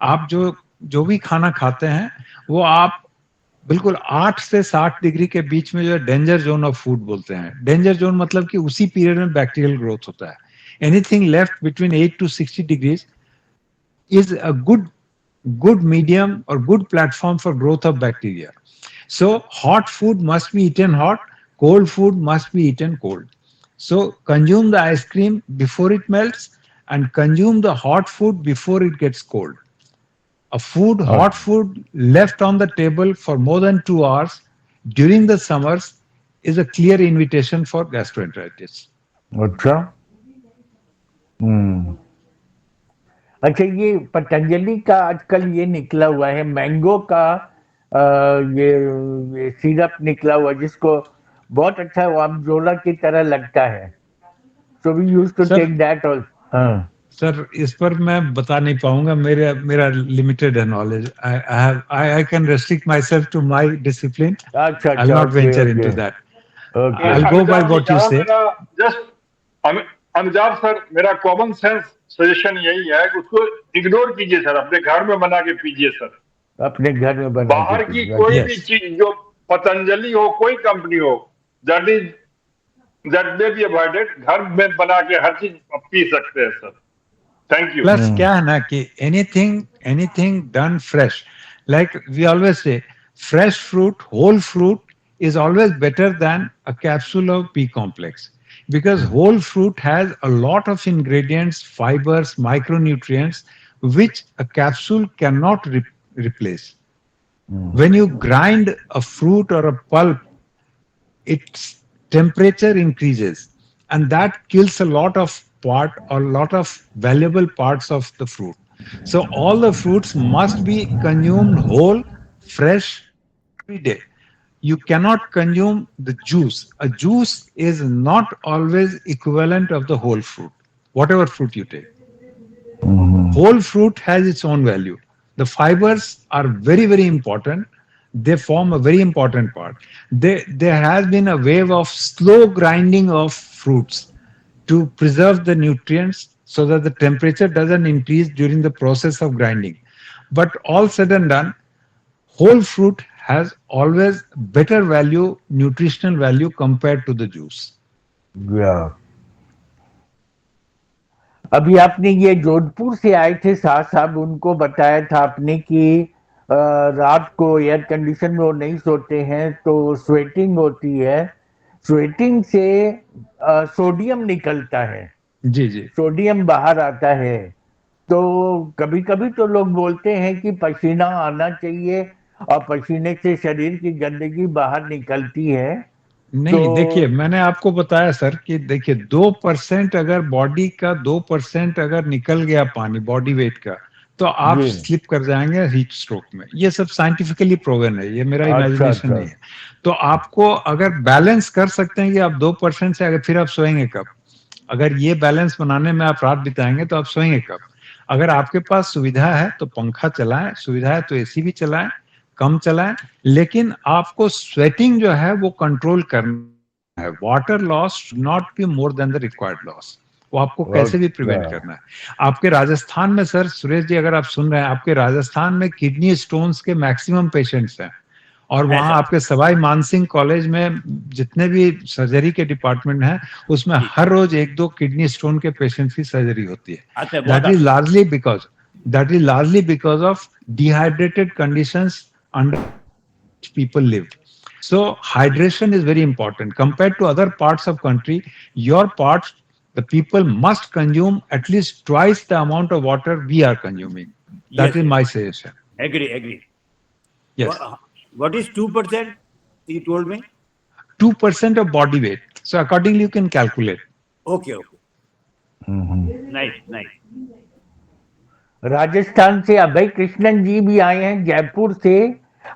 आप जो भी खाना खाते हैं वो आप बिल्कुल 8 से 60 डिग्री के बीच में जो है डेंजर जोन ऑफ फूड बोलते हैं। डेंजर जोन मतलब कि उसी पीरियड में बैक्टीरियल ग्रोथ होता है। Anything left between 8 to 60 degrees is a good medium or good platform for growth of bacteria. So hot food must be eaten hot, cold food must be eaten cold. So consume the ice cream before it melts and consume the hot food before it gets cold. Hot food left on the table for more than 2 hours during the summers is a clear invitation for gastroenteritis. अच्छा, अच्छा, ये पतंजलि का आजकल ये निकला हुआ है, mango का ये सिरप निकला हुआ, जिसको बहुत अच्छा आमजोला की तरह लगता है। So we used to take that also. Sir, इस पर मैं बता नहीं पाऊंगा, मेरा लिमिटेड है knowledge. I can restrict myself to my discipline. अच्छा, I will not venture into that. I will go by what you say. Just अनुजाब सर, मेरा कॉमन सेंस सजेशन यही है कि उसको इग्नोर कीजिए सर, अपने घर में बना के पीजिए सर, अपने घर में बना। बाहर की कोई भी चीज, जो पतंजलि हो, कोई कंपनी हो, दैट मे बी अवॉइडेड। घर में बना के हर चीज पी सकते हैं सर। Thank you. प्लस क्या है ना कि anything done fresh, like we always say, fresh fruit, whole fruit is always better than a capsule of B complex, because whole fruit has a lot of ingredients, fibers, micronutrients, which a capsule cannot replace. When you grind a fruit or a pulp, it temperature increases, and that kills a lot of valuable parts of the fruit. So all the fruits must be consumed whole, fresh every day. You cannot consume the juice. A juice is not always equivalent of the whole fruit, whatever fruit you take. Whole fruit has its own value. The fibers are very, very important. They form a very important part. There has been a wave of slow grinding of fruits to preserve the nutrients so that the temperature doesn't increase during the process of grinding. But all said and done, whole fruit has always better value, nutritional value compared to the juice. Yeah. अभी आपने ये जोधपुर से आए थे शाह साहब, उनको बताया था आपने कि रात को एयर कंडीशन में वो नहीं सोते हैं तो स्वेटिंग होती है, स्वेटिंग से सोडियम निकलता है, जी जी सोडियम बाहर आता है। तो कभी कभी तो लोग बोलते हैं कि पसीना आना चाहिए और पसीने से शरीर की गंदगी बाहर निकलती है। नहीं, तो देखिए मैंने आपको बताया सर कि देखिए 2% अगर बॉडी का 2% अगर निकल गया पानी बॉडी वेट का, तो आप जी। स्लिप कर जाएंगे हीट स्ट्रोक में। ये सब साइंटिफिकली प्रूवन है, ये मेरा अच्छा, इमेजिनेशन अच्छा। नहीं है। तो आपको अगर बैलेंस कर सकते हैं कि आप 2% से, अगर फिर आप सोएंगे कब? अगर ये बैलेंस बनाने में आप रात बिताएंगे तो आप सोएंगे कब? अगर आपके पास सुविधा है तो पंखा चलाएं, सुविधा है तो एसी भी चलाएं, कम चलाएं, लेकिन आपको स्वेटिंग जो है वो कंट्रोल करना है। Water loss should not be more than the required loss. वो आपको कैसे भी प्रिवेंट अच्छा। करना है। आपके राजस्थान में सर, सुरेश जी अगर आप सुन रहे हैं, आपके राजस्थान में किडनी स्टोन्स के मैक्सिमम पेशेंट्स हैं, और वहां आपके सवाई मानसिंह कॉलेज में जितने भी सर्जरी के डिपार्टमेंट हैं उसमें हर रोज 1-2 किडनी स्टोन के पेशेंट्स की सर्जरी होती है। That is largely because of dehydrated conditions under which people live. So hydration is very important. Compared to other parts of country, your parts, the people must consume at least twice the amount of water we are consuming. That is my suggestion. Agree. Yes. What is 2%? You told me. 2% of body weight. So accordingly you can calculate. Okay. Nice. Rajasthan से अभय कृष्णन जी भी आए हैं, जयपुर से।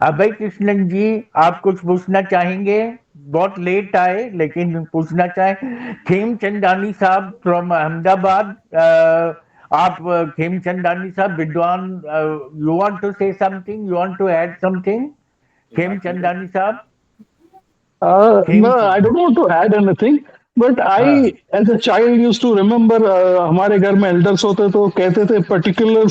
अभय कृष्णन जी, आप कुछ पूछना चाहेंगे? बहुत लेट आए लेकिन पूछना चाहे। खेमचंदानी साहब फ्रॉम अहमदाबाद, आप खेमचंदानी साहब विद्वान, you want to say something, you want to add something? Khemchandani साहब। No, I don't want to add anything, but I, as a child, used to remember हमारे घर में elders होते तो कहते थे particular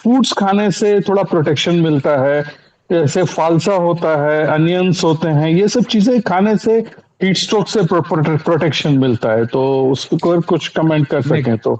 foods खाने से थोड़ा protection मिलता है, जैसे फालसा होता है, अनियंस होते हैं, ये सब चीजें खाने से हीट स्ट्रोक से प्रोटेक्शन मिलता है। तो उस पर कुछ कमेंट कर सकें तो।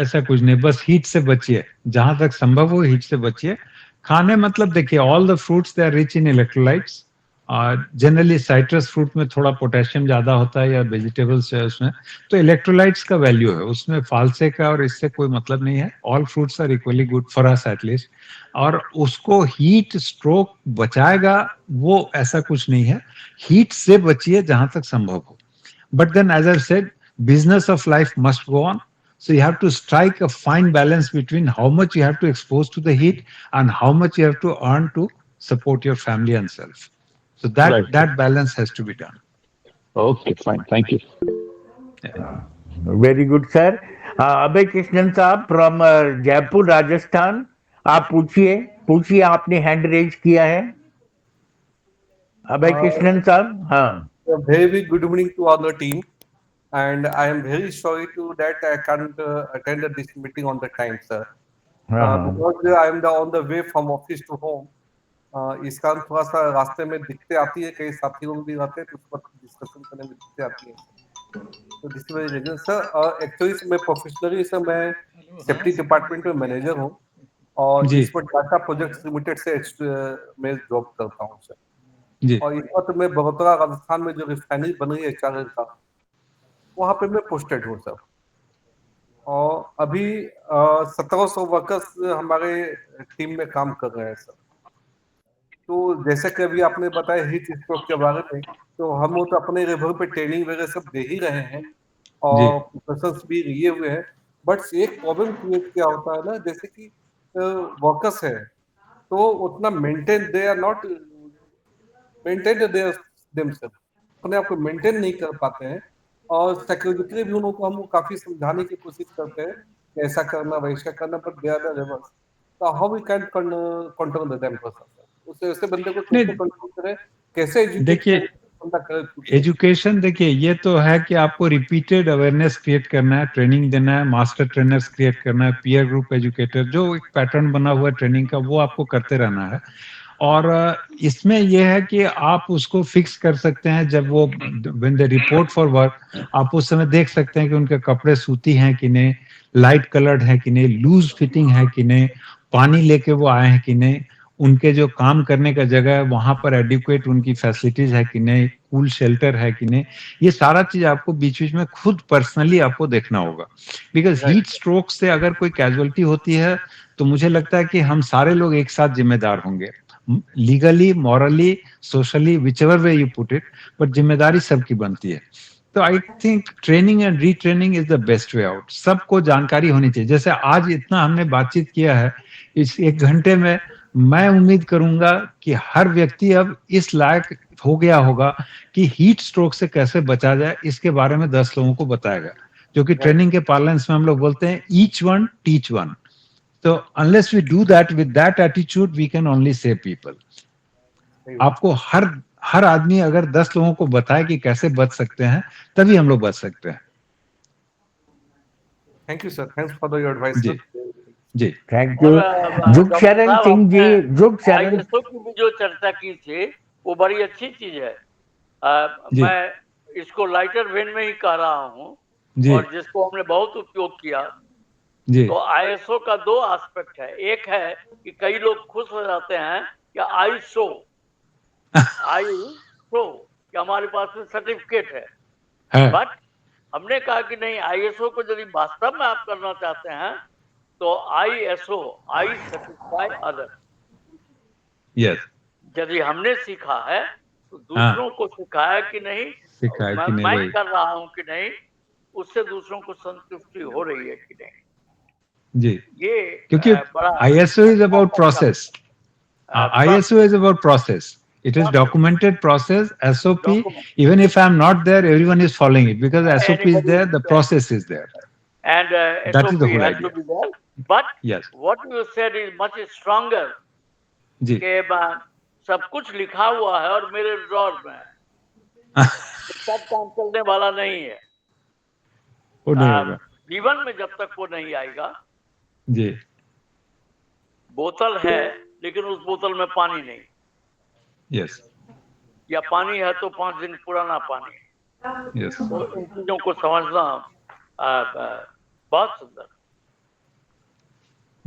ऐसा कुछ नहीं, बस हीट से बचिए, जहां तक संभव हो हीट से बचिए। खाने मतलब देखिए, all the fruits they are rich in electrolytes. Generally citrus fruit में थोड़ा पोटेशियम ज्यादा होता है, या वेजिटेबल्स है उसमें, तो इलेक्ट्रोलाइट्स का वैल्यू है उसमें, फालसे का और इससे कोई मतलब नहीं है। All fruits are equally good for us at least. और उसको हीट स्ट्रोक बचाएगा वो ऐसा कुछ नहीं है। हीट से बचिए जहां तक संभव हो। But then as I said, business of life must go on. So you have to strike a fine balance between how much you have to expose to the heat and how much you have to earn to support your family and self. So that balance has to be done. Okay, fine. Thank you. Very good sir. Abhay Krishnan साहब from Jaipur Rajasthan, आप पूछिए, आपने hand raise किया है। अभय कृष्णन साहब। हाँ। Very good evening to all the team, and I am very sorry to that I can't attend this meeting on the time, sir. Because I am on the way from office to home. इस कारण थोड़ा सा रास्ते में दिक्कतें आती है, कई साथियों भी रहते हैं तो उस पर डिस्कशन करने में दिक्कतें आती है। तो this very reason sir. Actually मैं प्रोफेशनली सर मैं सेफ्टी डिपार्टमेंट में मैनेजर हूँ, और इस पर टाटा प्रोजेक्ट्स लिमिटेड से मैं जॉब करता हूँ सर। और इस वक्त मैं बड़ौदा राजस्थान में जो रिफाइनरी बन रही है HRL का, वहाँ पे मैं पोस्टेड हूँ सर। और अभी 1700 वर्कर्स हमारे टीम में काम कर रहे हैं सर। तो जैसे कि अभी आपने बताया हीट स्ट्रोक के बारे में, तो हम वो तो अपने लेवल पे ट्रेनिंग वगैरह सब दे ही रहे हैं और प्रोफेसर्स भी लिए हुए हैं, बट एक प्रॉब्लम क्रिएट क्या होता है ना, जैसे कि वर्कर्स है तो उतना maintain they are not maintain themself, अपने आप को मेंटेन नहीं कर पाते हैं, और साइकोलॉजिकली भी उनको हम काफी समझाने की कोशिश करते हैं कि ऐसा करना वैसा करना, पर दे आर द लेवल्स, तो how we can control them person, उससे ऐसे बंदे को कैसे कंट्रोल करें, कैसे एजुकेट देखिए, बंदा करे। एजुकेशन देखिए ये तो है कि आपको रिपीटेड अवेयरनेस क्रिएट करना है, ट्रेनिंग देना है, मास्टर ट्रेनर्स क्रिएट करना है, पीयर ग्रुप एजुकेटर, जो एक पैटर्न बना हुआ है ट्रेनिंग का वो आपको करते रहना है। और इसमें यह है कि आप उसको फिक्स कर सकते हैं जब वो when they report for work, आप उस समय देख सकते हैं कि उनके कपड़े सूती हैं कि नहीं, लाइट कलर्ड है कि नहीं, लूज फिटिंग है कि नहीं, पानी लेके वो आए हैं कि नहीं, उनके जो काम करने का जगह है वहां पर एडिक्वेट उनकी फैसिलिटीज है कि नहीं, कूल शेल्टर है कि नहीं, ये सारा चीज आपको बीच बीच में खुद पर्सनली आपको देखना होगा। बिकॉज हीट स्ट्रोक से अगर कोई कैजुअलिटी होती है तो मुझे लगता है कि हम सारे लोग एक साथ जिम्मेदार होंगे, legally, morally, socially, whichever way you put it, but जिम्मेदारी सबकी बनती है। तो I think training and retraining is the best way out. सबको जानकारी होनी चाहिए। जैसे आज इतना हमने बातचीत किया है, इस 1 घंटे में मैं उम्मीद करूंगा कि हर व्यक्ति अब इस लायक हो गया होगा कि हीट स्ट्रोक से कैसे बचा जाए, इसके बारे में 10 लोगों को बताएगा, जो कि ट्रेनिंग के पार्लेंस में हम लोग बोलते हैं ईच वन टीच वन। तो unless we do that with that attitude we can only save people. आपको हर आदमी अगर 10 लोगों को बताए कि कैसे बच सकते हैं, तभी हम लोग बच सकते हैं। Thank you sir, thanks for your advice. जी जी, थैंक यू। जुग शरण सिंह जी, जुग शरण ISO की भी जो चर्चा की थी वो बड़ी अच्छी चीज है। मैं इसको लाइटर वेन में ही कह रहा हूँ, और जिसको हमने बहुत उपयोग किया। जी, तो ISO का 2 एस्पेक्ट है। एक है कि कई लोग खुश हो जाते हैं कि आई शो कि हमारे पास में सर्टिफिकेट है, बट हमने कहा कि नहीं, ISO को यदि वास्तव में आप करना चाहते हैं तो ISO, आई सेटिस्फाई अदर। यस, यदि हमने सीखा है तो दूसरों को सिखाया कि नहीं, मैं कर रहा हूं कि नहीं, उससे दूसरों को संतुष्टि हो रही है कि नहीं। जी, ये क्योंकि ISO is about process. ISO is about process. It is documented process, SOP. Even if I am not there, everyone is following it because SOP is there, the process is there. And that SOP is the whole has idea. to be there. But Yes. what you said is much stronger. जी, कि सब कुछ लिखा हुआ है और मेरे drawer में है, सब काम चलने वाला नहीं है। वो नहीं होगा। जीवन में जब तक वो नहीं आएगा। जी, बोतल है लेकिन उस बोतल में पानी नहीं, यस, या पानी है तो 5 दिन पुराना पानी है। यस। तो इन चीजों को समझना बहुत सुंदर।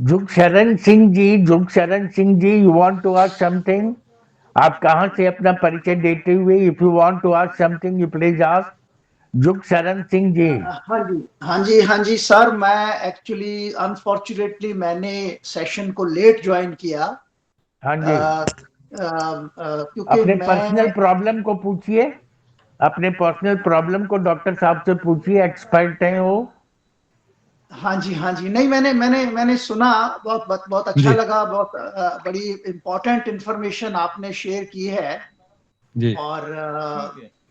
Jug Sharan Singh ji, you want to ask something? आप कहाँ से अपना परिचय देते हुए, if you want to ask something you please ask. Jug Sharan Singh ji. हाँ जी सर, मैं एक्चुअली अनफॉर्चुनेटली मैंने सेशन को लेट ज्वाइन किया। हाँ जी, क्योंकि अपने पर्सनल प्रॉब्लम को पूछिए, अपने पर्सनल प्रॉब्लम को डॉक्टर साहब से पूछिए, एक्सपर्ट हैं वो। हाँ जी, नहीं मैंने सुना, बहुत अच्छा लगा, बहुत बड़ी इम्पोर्टेंट इंफॉर्मेशन आपने शेयर की है। जी। और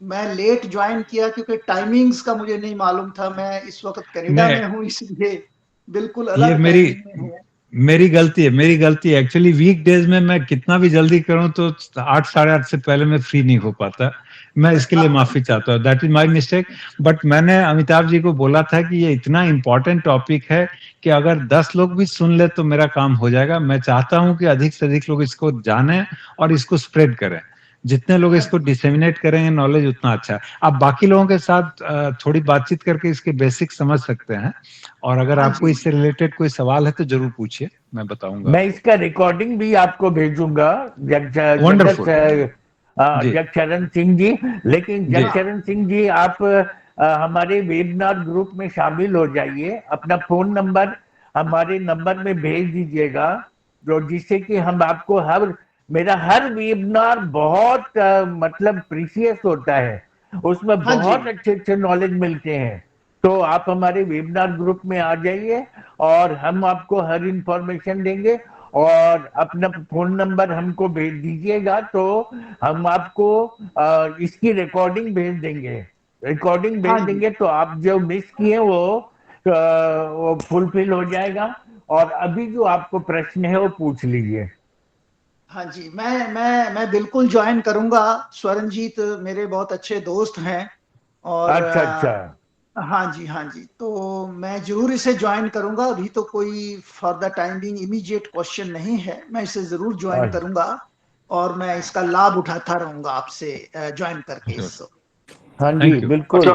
मैं लेट ज्वाइन किया क्योंकि टाइमिंग्स का मुझे नहीं मालूम था। मैं इस वक्त कनाडा में हूँ, इसलिए बिल्कुल अलग टाइमिंग में हूँ। मेरी गलती है एक्चुअली। वीक डेज में मैं कितना भी जल्दी करूं तो 8, 8:30 से पहले मैं फ्री नहीं हो पाता। मैं इसके लिए माफी चाहता हूँ, that is my mistake. But मैंने अमिताभ जी को बोला था कि ये इतना इम्पोर्टेंट टॉपिक है कि अगर 10 लोग भी सुन ले तो मेरा काम हो जाएगा। मैं चाहता हूँ कि अधिक से अधिक लोग इसको जाने और इसको स्प्रेड करें। जितने लोग इसको डिसेमिनेट करेंगे नॉलेज, उतना अच्छा है। आप बाकी लोगों के साथ थोड़ी बातचीत करके इसके बेसिक समझ सकते हैं, और अगर आपको इससे रिलेटेड कोई सवाल है तो जरूर पूछिए, मैं बताऊंगा। मैं इसका रिकॉर्डिंग भी आपको भेजूंगा, जग शरण सिंह जी। लेकिन जग शरण सिंह जी, आप हमारे वेबिनार ग्रुप में शामिल हो जाइए। अपना फोन नंबर हमारे नंबर में भेज दीजिएगा, जो जिससे कि हम आपको हर मेरा हर वेबिनार बहुत मतलब प्रीशियस होता है, उसमें हाँ जी। बहुत अच्छे अच्छे नॉलेज मिलते हैं। तो आप हमारे वेबिनार ग्रुप में आ जाइए और हम आपको हर इंफॉर्मेशन देंगे, और अपना फोन नंबर हमको भेज दीजिएगा तो हम आपको इसकी रिकॉर्डिंग भेज देंगे। रिकॉर्डिंग हाँ भेज जी। देंगे तो आप जो मिस किए वो फुलफिल हो जाएगा। और अभी जो आपको प्रश्न है वो पूछ लीजिए। हाँ जी, मैं बिल्कुल ज्वाइन करूंगा। स्वरणजीत मेरे बहुत अच्छे दोस्त हैं, और अच्छा अच्छा। हाँ जी, हाँ जी, तो मैं जरूर इसे ज्वाइन करूंगा। अभी तो कोई for the time being immediate question नहीं है, मैं इसे जरूर ज्वाइन अच्छा। करूंगा और मैं इसका लाभ उठाता रहूंगा आपसे ज्वाइन करके इससे। हाँ जी थैंक यू। बिल्कुल।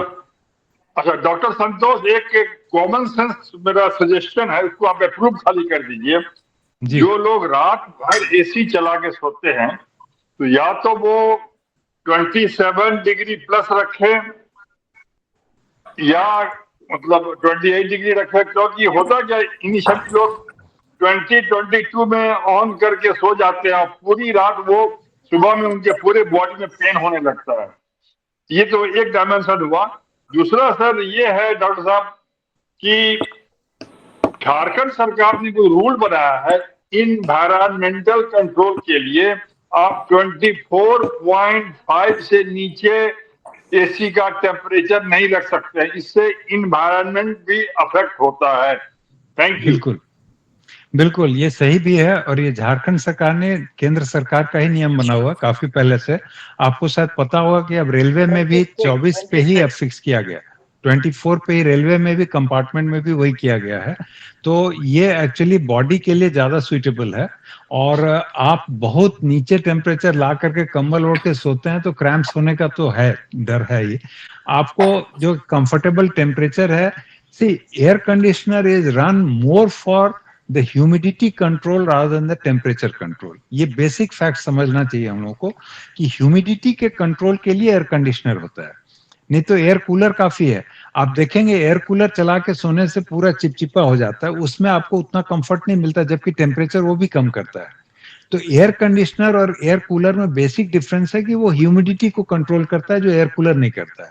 अच्छा डॉक्टर संतोष, एक कॉमन सेंस मेरा सजेशन है, उसको आप अप्रूव खाली कर दीजिए। जी जो लोग रात भर एसी चला के सोते हैं, तो या तो वो 27 डिग्री प्लस रखें या मतलब 28 डिग्री रखें, क्योंकि होता क्या, इनिशियली लोग 22 में ऑन करके सो जाते हैं और पूरी रात वो सुबह में उनके पूरे बॉडी में पेन होने लगता है। ये तो एक डायमेंशन हुआ। दूसरा सर ये है डॉक्टर साहब कि झारखंड सरकार ने कोई रूल बनाया है इन्वायरमेंटल कंट्रोल के लिए, आप 24.5 से नीचे एसी का टेम्परेचर नहीं रख सकते, इससे इन्वायरमेंट भी अफेक्ट होता है। Thank you. बिल्कुल बिल्कुल, ये सही भी है, और ये झारखंड सरकार ने, केंद्र सरकार का ही नियम बना हुआ काफी पहले से। आपको शायद पता होगा कि अब रेलवे में भी 24 पे ही अब फिक्स किया गया, 24 पे ही रेलवे में भी, कंपार्टमेंट में भी वही किया गया है। तो ये एक्चुअली बॉडी के लिए ज्यादा सुइटेबल है। और आप बहुत नीचे टेम्परेचर ला करके कंबल ओढ़ के सोते हैं तो क्रैम्प्स होने का तो है, डर है ही। आपको जो कंफर्टेबल टेम्परेचर है, see air conditioner is run more for the humidity control rather than the temperature control. ये बेसिक फैक्ट समझना चाहिए हम लोग को कि ह्यूमिडिटी के कंट्रोल के लिए एयर कंडीशनर होता है, नहीं तो एयर कूलर काफी है। आप देखेंगे एयर कूलर चला के सोने से पूरा चिपचिपा हो जाता है, उसमें आपको उतना कंफर्ट नहीं मिलता, जबकि टेम्परेचर वो भी कम करता है। तो एयर कंडीशनर और एयर कूलर में बेसिक डिफरेंस है कि वो ह्यूमिडिटी को कंट्रोल करता है, जो एयर कूलर नहीं करता है।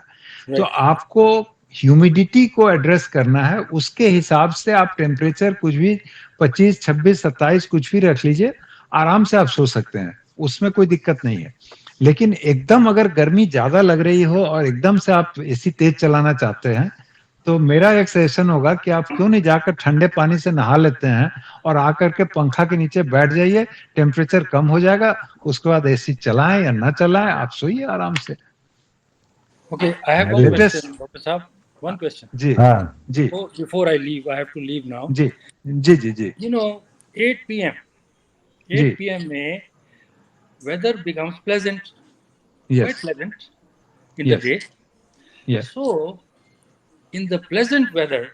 तो आपको ह्यूमिडिटी को एड्रेस करना है, उसके हिसाब से आप टेम्परेचर कुछ भी 25, 26, 27 कुछ भी रख लीजिए, आराम से आप सो सकते हैं, उसमें कोई दिक्कत नहीं है। लेकिन एकदम अगर गर्मी ज्यादा लग रही हो और एकदम से आप एसी तेज चलाना चाहते हैं, तो मेरा एक सजेशन होगा कि आप क्यों नहीं जाकर ठंडे पानी से नहा लेते हैं और आकर के पंखा के नीचे बैठ जाइए, टेम्परेचर कम हो जाएगा, उसके बाद एसी चलाएं या ना चलाएं, आप सोइए आराम से। Okay, I have one question, Dr. Saab. One question. जी हाँ जी Before I leave, I have to leave now. Ji ji ji ji You know, 8 p.m. 8 ji p.m. में weather becomes pleasant, quite yes pleasant in the Yes. day. Yes So, in the pleasant weather,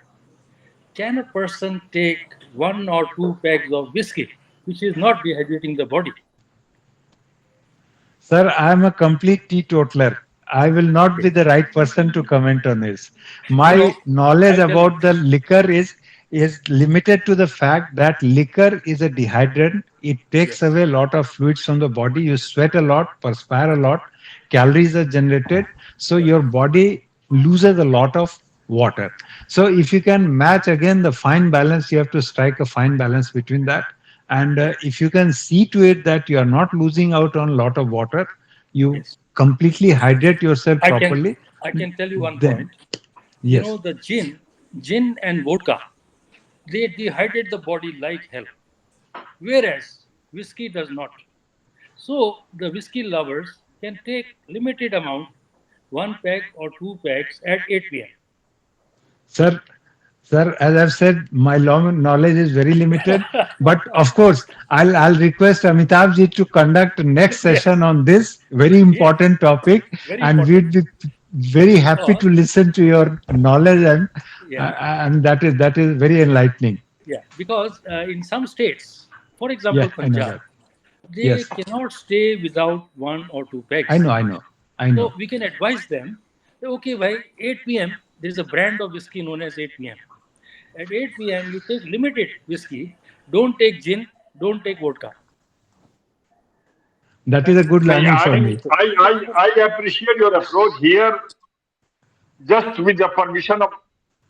can a person take 1 or 2 pegs of whiskey, which is not dehydrating the body? Sir, I am a complete teetotaler. I will not be the right person to comment on this. My No, knowledge I'll tell about you. the liquor is limited to the fact that liquor is a dehydrant. It takes Yes. away a lot of fluids from the body. You sweat a lot, perspire a lot, calories are generated, so your body loses a lot of water. So if you can match again the fine balance, you have to strike a fine balance between that. And if you can see to it that you are not losing out on a lot of water, you Yes. completely hydrate yourself I properly, can tell you one then point. You yes, know, the gin and vodka, they dehydrate the body like hell, whereas whiskey does not. So the whiskey lovers can take limited amount, 1 peg or 2 pegs at 8 p.m. sir. Sir, as I've said, my long knowledge is very limited. But of course, I'll request Amitabh ji to conduct next session on this very important topic, Very and important. we'd be very happy to listen to your knowledge, Yeah. and that is very enlightening. Yeah, because in some states, for Yeah, example, I know Punjab, that. they Yes, cannot stay without 1 or 2 I pegs. know, I know, I know. So we can advise them, okay, by 8 p.m., there is a brand of whiskey known as 8 p.m. At 8 p.m., you take limited whiskey. Don't take gin, don't take vodka. That is a good learning for me. I appreciate your approach here. Just with the permission of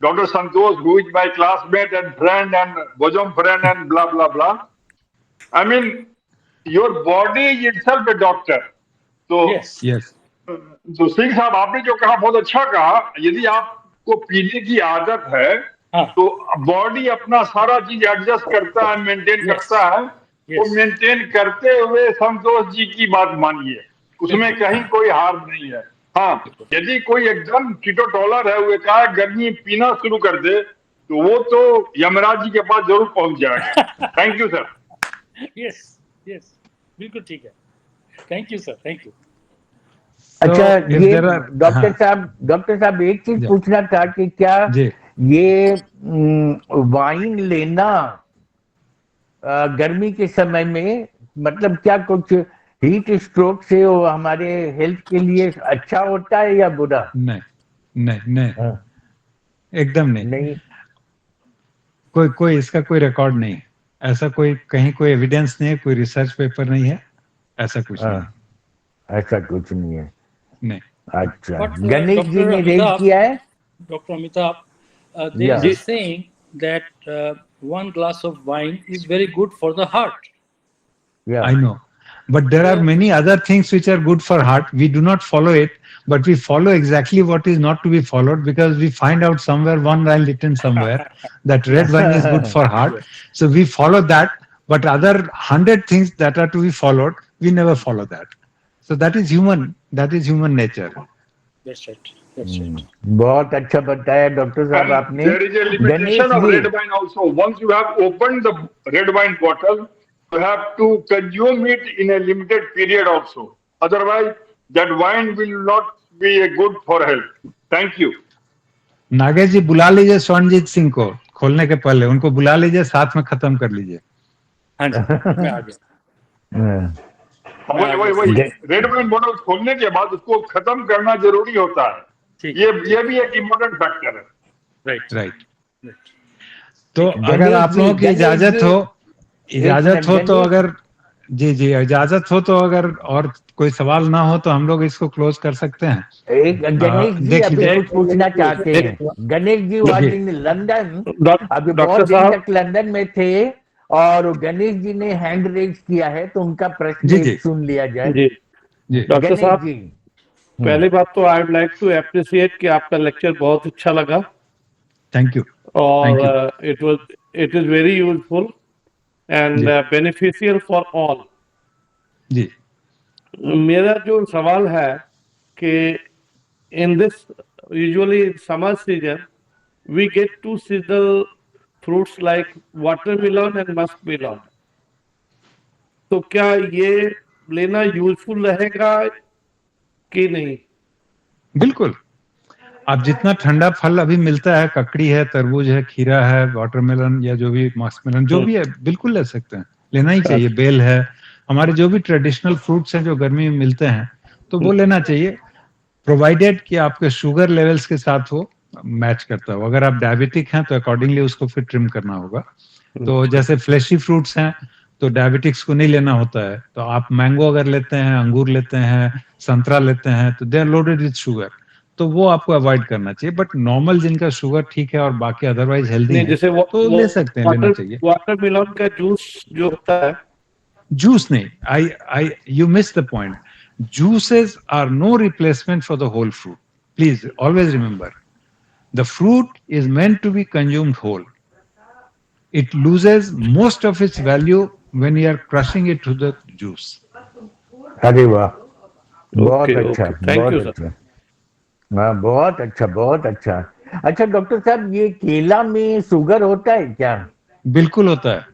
Dr. Santosh, who is my classmate and friend and bosom friend and blah blah blah. I mean, your body is itself a doctor. So Yes. तो सिंह साहब आपने जो कहा बहुत अच्छा कहा. यदि आपको पीने की आदत है तो बॉडी अपना सारा चीज एडजस्ट करता है, मेंटेन करता है. तो मेंटेन करते हुए संतोष जी की बात मानिए, उसमें कहीं कोई हार नहीं है. हाँ, यदि कोई एकदम टीटोटॉलर है, वो कहा गर्मी पीना शुरू कर दे, तो वो तो यमराज जी के पास जरूर पहुंच जाएगा. Thank you sir. यस बिल्कुल ठीक है. Thank you sir, thank you. अच्छा, ये डॉक्टर साहब एक चीज पूछना था कि क्या ये वाइन लेना गर्मी के समय में, मतलब क्या कुछ हीट स्ट्रोक से वो हमारे हेल्थ के लिए अच्छा होता है या बुरा? नहीं, एकदम नहीं. कोई इसका कोई रिकॉर्ड नहीं है, ऐसा कोई कहीं कोई एविडेंस नहीं है, कोई रिसर्च पेपर नहीं है, ऐसा कुछ नहीं. ऐसा कुछ नहीं है. नहीं. अच्छा, गणेश जी ने रेड किया है. Dr. Amitabh, they are saying that one glass of wine is very good for the heart. Yeah, I know, but there are many other things which are good for heart. We do not follow it, but we follow exactly what is not to be followed, because we find out somewhere, one line written somewhere, that red wine is good for heart. So we follow that, but other 100 things that are to be followed, we never follow that. So that is human nature. That's right. That's right. बहुत अच्छा बताया doctor साहब आपने. There is a limitation of red wine also. Once you have opened the red wine bottle, you have to consume it in a limited period also. Otherwise, that wine will not be good for health. Thank you. Nagesh जी बुला लीजिए स्वर्णजीत सिंह को, खोलने के पहले उनको बुला लीजिए, साथ में खत्म कर लीजिए. हाँ जी, मैं आ गया. वही रेड वाइन बॉटल खोलने के बाद उसको खत्म करना जरूरी होता है. ये भी एक इम्पोर्टेंट फैक्टर है. राइट. तो अगर आप लोगों की इजाजत हो तो अगर जी इजाजत हो तो अगर और कोई सवाल ना हो तो हम लोग इसको क्लोज कर सकते हैं. एक गणेश जी अभी कुछ पूछना चाहते हैं. Ganesh ji was in London, अभी बहुत दिन तक लंदन में थे, और गणेश जी ने हैंड रेज किया है, तो उनका प्रश्न सुन लिया जाए. जी डॉक्टर साहब, पहली बात तो I would like to appreciate कि आपका लेक्चर बहुत अच्छा लगा. Thank you. और it is very useful and beneficial for all. जी, मेरा जो सवाल है कि in this usually summer season we get to seasonal fruits like watermelon and muskmelon. तो क्या ये लेना यूजफुल रहेगा कि नहीं? बिल्कुल. आप जितना ठंडा फल अभी मिलता है, ककड़ी है, तरबूज है, खीरा है, वाटरमेलन या जो भी मस्कमेलन जो भी है, बिल्कुल ले सकते हैं, लेना ही चाहिए. बेल है, हमारे जो भी ट्रेडिशनल फ्रूट्स हैं जो गर्मी में मिलते हैं, तो वो लेना चाहिए, प्रोवाइडेड कि आपके शुगर लेवल्स के साथ वो मैच करता हो. अगर आप डायबिटिक हैं तो अकॉर्डिंगली उसको फिर ट्रिम करना होगा. तो जैसे फ्लैशी फ्रूट्स हैं तो डायबिटिक्स को नहीं लेना होता है, तो आप मैंगो अगर लेते हैं, अंगूर लेते हैं, संतरा लेते हैं, तो they are loaded with sugar, तो वो आपको अवॉइड करना चाहिए. बट नॉर्मल जिनका शुगर ठीक है और बाकी अदरवाइज हेल्दी है, जैसे तो ले सकते हैं, लेना चाहिए. वाटरमेलन का जूस जो होता है, जूस नहीं, you missed the point. Juices are no replacement for the whole fruit. Please always remember, the fruit is meant to be consumed whole. It loses most of its value when you are crushing it to the juice. अरे वाह, बहुत अच्छा, thank you बहुत अच्छा. हाँ, बहुत अच्छा, बहुत अच्छा. अच्छा डॉक्टर साहब, ये केला में शुगर होता है क्या? बिल्कुल होता है.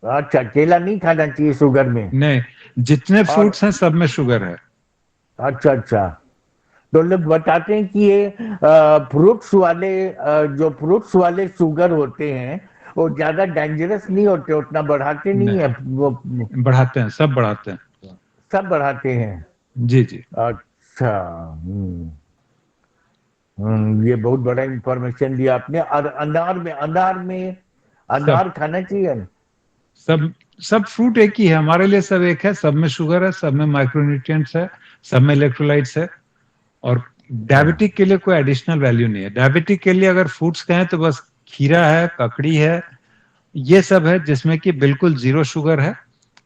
अच्छा, केला नहीं खाना चाहिए शुगर में? नहीं, जितने फ्रूट्स हैं सब में शुगर है. अच्छा. तो लोग बताते हैं कि ये फ्रूट्स वाले शुगर होते हैं वो ज्यादा डेंजरस नहीं होते, उतना बढ़ाते नहीं है. वो बढ़ाते हैं, सब बढ़ाते हैं. जी. अच्छा. ये बहुत बड़ा इंफॉर्मेशन दिया आपने. और अनार खाना चाहिए? सब फ्रूट एक ही है हमारे लिए, सब एक है, सब में शुगर है, सब में माइक्रोन्यूट्रिएंट्स है, सब में इलेक्ट्रोलाइट्स है। और डायबिटिक के लिए कोई एडिशनल वैल्यू नहीं है। डायबिटिक के लिए अगर फ्रूट्स कहें तो बस खीरा है, ककड़ी है, ये सब है जिसमें कि बिल्कुल जीरो शुगर है,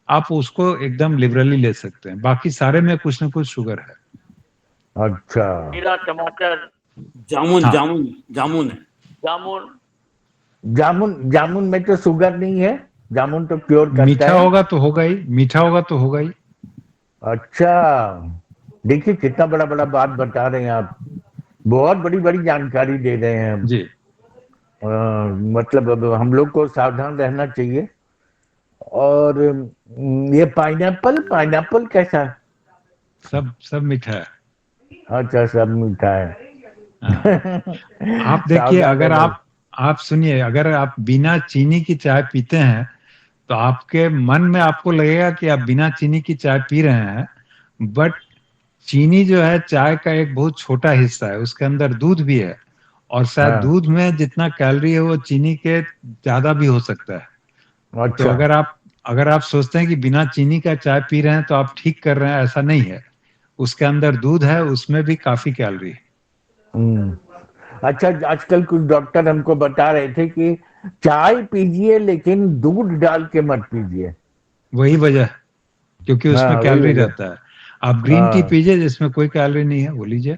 आप उसको एकदम लिबरली ले सकते हैं। बाकी सारे में कुछ ना कुछ शुगर है। अच्छा, खीरा, टमाटर, जामुन हाँ। जामुन जामुन है। जामुन, जामुन में तो शुगर नहीं है, जामुन तो प्योर करता मीठा है। होगा तो होगा ही, मीठा होगा तो होगा ही। अच्छा, देखिए कितना बड़ा बड़ा बात बता रहे हैं आप, बहुत बड़ी बड़ी जानकारी दे रहे हैं जी। मतलब अब हम लोग को सावधान रहना चाहिए। और ये पाइनएप्पल कैसा है? सब मीठा है। अच्छा, सब मीठा है। हाँ। आप देखिए, सावधान अगर रहना। आप सुनिए, अगर आप बिना चीनी की चाय पीते हैं तो आपके मन में आपको लगेगा कि आप बिना चीनी की चाय पी रहे हैं, बट चीनी जो है चाय का एक बहुत छोटा हिस्सा है, उसके अंदर दूध भी है, और शायद हाँ। दूध में जितना कैलोरी है वो चीनी के ज्यादा भी हो सकता है। तो अच्छा। अगर आप सोचते हैं कि बिना चीनी का चाय पी रहे हैं तो आप ठीक कर रहे हैं, ऐसा नहीं है। उसके अंदर दूध है, उसमें भी काफी कैलोरी है। अच्छा, आजकल कुछ डॉक्टर हमको बता रहे थे कि चाय पीजिए लेकिन दूध डाल के मत पीजिए। वही वजह, क्योंकि उसमें वही कैलोरी वजह। रहता है। आप ग्रीन टी हाँ, पीजिए जिसमें कोई कैलोरी नहीं है, वो लीजिए।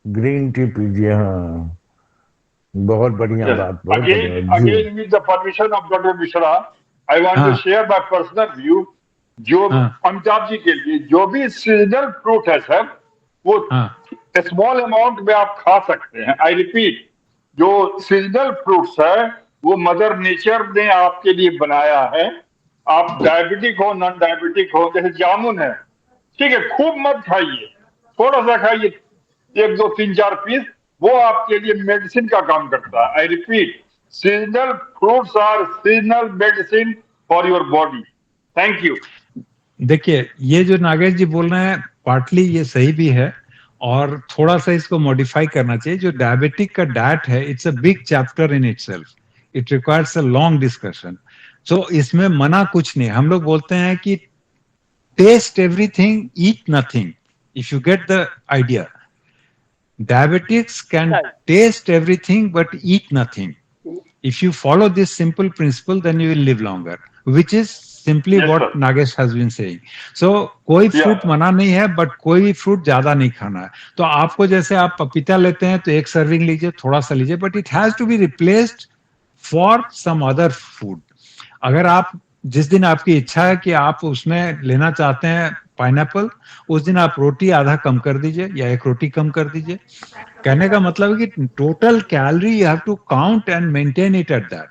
ग्रीन टी पीजिए। हाँ, बहुत बढ़िया Yes. बात, बहुत Again, बढ़िया जी। again, with the permission of Dr. Mishra, I want to हाँ। share my personal view. जो हाँ। अमिताभ जी के लिए जो भी सीजनल फ्रूट है सर, वो हाँ। स्मॉल अमाउंट में आप खा सकते हैं। आई रिपीट, जो सीजनल फ्रूट्स है वो मदर नेचर ने आपके लिए बनाया है। आप डायबिटिक हो, नॉन डायबिटिक हो, जैसे जामुन है, ठीक है, खूब मत खाइए, थोड़ा सा खाइए, 1, 2, 3, 4 पीस, वो आपके लिए मेडिसिन का काम करता है। I repeat, seasonal fruits are seasonal medicine for your body. Thank you. देखिए, ये जो नागेश जी बोल रहे हैं पार्टली ये सही भी है, और थोड़ा सा इसको मॉडिफाई करना चाहिए। जो डायबिटिक का डाइट है, it's a big chapter in itself, it requires a long discussion. So इसमें मना कुछ नहीं। हम लोग बोलते हैं कि taste everything, eat nothing, if you get the idea. Diabetics can taste everything but eat nothing. If you follow this simple principle, then you will live longer, which is simply Yes, what sir. Nagesh has been saying. So कोई Yeah. Fruit मना नहीं है, but कोई fruit ज्यादा नहीं खाना है। तो आपको जैसे आप पपीता लेते हैं तो 1 सर्विंग लीजिए, थोड़ा सा लीजिए, but it has to be replaced for some other food. अगर आप जिस दिन आपकी इच्छा है कि आप उसमें लेना चाहते हैं पाइनएप्पल, उस दिन आप रोटी आधा कम कर दीजिए या 1 रोटी कम कर दीजिए। कहने का मतलब है कि total calorie you have to count and maintain it at that.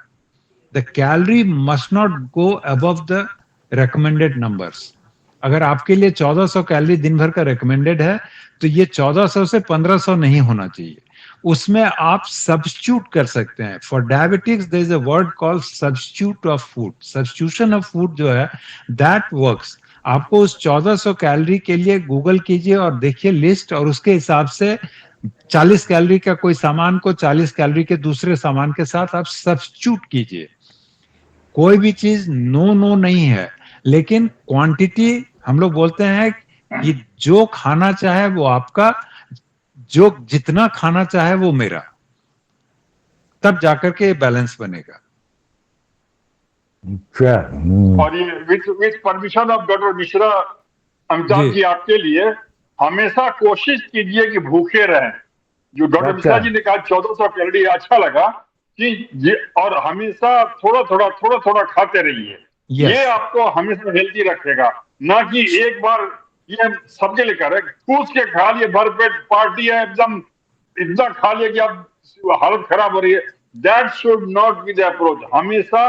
The calorie must not go above the recommended numbers. अगर आपके लिए 1400 कैलोरी दिन भर का रिकमेंडेड है, तो ये 1400 से 1500 नहीं होना चाहिए। उसमें आप सब्स्टिट्यूट कर सकते हैं। For diabetics there is a word called substitute of food. Substitution of food जो है, दैट वर्क्स। आपको उस 1400 कैलोरी के लिए गूगल कीजिए और देखिए लिस्ट, और उसके हिसाब से 40 कैलोरी का कोई सामान को 40 कैलोरी के दूसरे सामान के साथ आप सब्स्टिट्यूट कीजिए। कोई भी चीज नो नहीं है, लेकिन क्वांटिटी हम लोग बोलते हैं कि जो खाना चाहे वो आपका, जो जितना खाना चाहे वो मेरा, तब जाकर के बैलेंस बनेगा। और ये with permission of doctor Mishra, Amitabh ji आपके लिए हमेशा कोशिश कीजिए कि भूखे रहें। जो डॉक्टर मिश्रा जी ने कहा 1400 कैलोरी, अच्छा लगा कि ये, और हमेशा थोड़ा थोड़ा खाते रहिए। ये आपको हमेशा हेल्दी रखेगा, ना कि एक बार ये सबके लिए करे कूच के खा लिए, भरपेट पार्टी है एकदम, इतना खा लिया कि अब हालत खराब हो रही है। That should not be the approach. हमेशा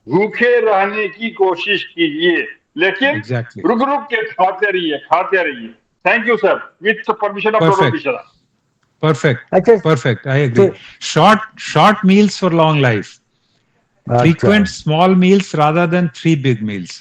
भूखे रहने की कोशिश कीजिए, लेकिन रुक के खाते रहिए। Thank you sir, with permission of doctor Mishra. Perfect. I agree. Short meals for long life. Frequent small meals rather than 3 big meals.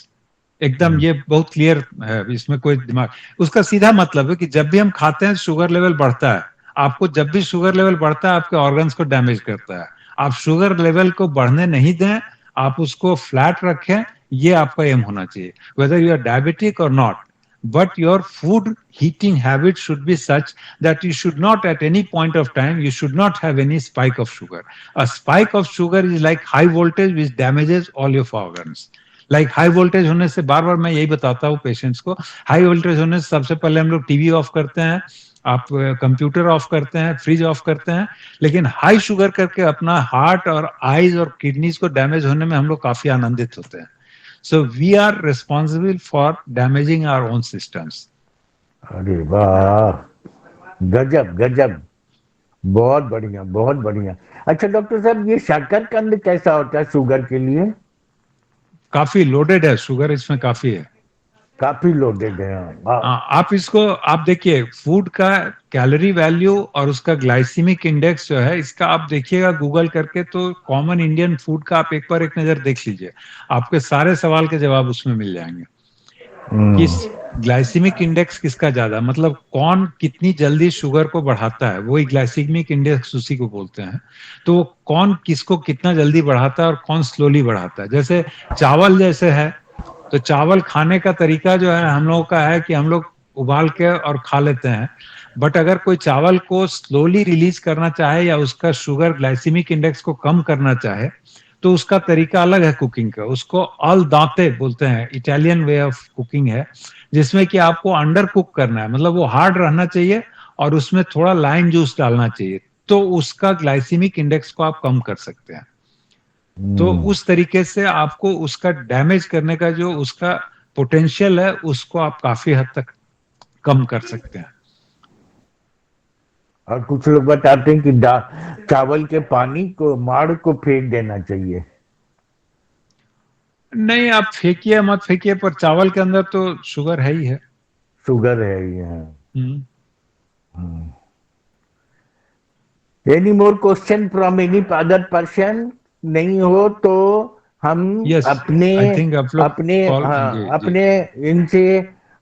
एकदम ये बहुत क्लियर है, इसमें कोई दिमाग। उसका सीधा मतलब है कि जब भी हम खाते हैं शुगर लेवल बढ़ता है। आपको जब भी शुगर लेवल बढ़ता है, आपके ऑर्गन्स को डैमेज करता है। आप शुगर लेवल को बढ़ने नहीं दें, आप उसको फ्लैट रखें, ये आपका एम होना चाहिए, whether you are diabetic or not. But your food heating habit should be such that you should not at any point of time, you should not have any spike of sugar. A spike of sugar is like high voltage which damages all your organs. Like high voltage होने से, बार बार मैं यही बताता हूँ patients को, high voltage होने से सबसे पहले हम लोग टीवी ऑफ करते हैं, आप कंप्यूटर ऑफ करते हैं, फ्रिज ऑफ करते हैं, लेकिन हाई शुगर करके अपना हार्ट और आईज और किडनीज को डैमेज होने में हम लोग काफी आनंदित होते हैं. So we are responsible for damaging our own systems. अरे वाह, गजब गजब, बहुत बढ़िया बहुत बढ़िया. अच्छा डॉक्टर साहब, ये शकरकंद कैसा होता है शुगर के लिए? काफी लोडेड है, शुगर इसमें काफी है, काफी लोडेड है. आप इसको आप देखिए, फूड का कैलोरी वैल्यू और उसका ग्लाइसीमिक इंडेक्स जो है, इसका आप देखिएगा गूगल करके, तो कॉमन इंडियन फूड का आप एक बार एक नजर देख लीजिए, आपके सारे सवाल के जवाब उसमें मिल जाएंगे. किस ग्लाइसीमिक इंडेक्स किसका ज्यादा, मतलब कौन कितनी जल्दी शुगर को बढ़ाता है, वही ग्लाइसीमिक इंडेक्स उसी को बोलते हैं. तो कौन किसको कितना जल्दी बढ़ाता है और कौन स्लोली बढ़ाता है. जैसे चावल जैसे है, तो चावल खाने का तरीका जो है हम लोगों का है कि हम लोग उबाल के और खा लेते हैं, बट अगर कोई चावल को स्लोली रिलीज करना चाहे या उसका शुगर ग्लाइसीमिक इंडेक्स को कम करना चाहे, तो उसका तरीका अलग है कुकिंग का. उसको अल दाते बोलते हैं, इटालियन वे ऑफ कुकिंग है, जिसमें कि आपको अंडर कुक करना है, मतलब वो हार्ड रहना चाहिए और उसमें थोड़ा लाइम जूस डालना चाहिए, तो उसका ग्लाइसीमिक इंडेक्स को आप कम कर सकते हैं. तो उस तरीके से आपको उसका डैमेज करने का जो उसका पोटेंशियल है, उसको आप काफी हद तक कम कर सकते हैं. और कुछ लोग बताते हैं कि चावल के पानी को, माड़ को फेंक देना चाहिए. नहीं, आप फेंकिए मत फेंकिए, पर चावल के अंदर तो शुगर है ही है. शुगर है ही है. Any more question from any other person? नहीं हो तो हम अपने इनसे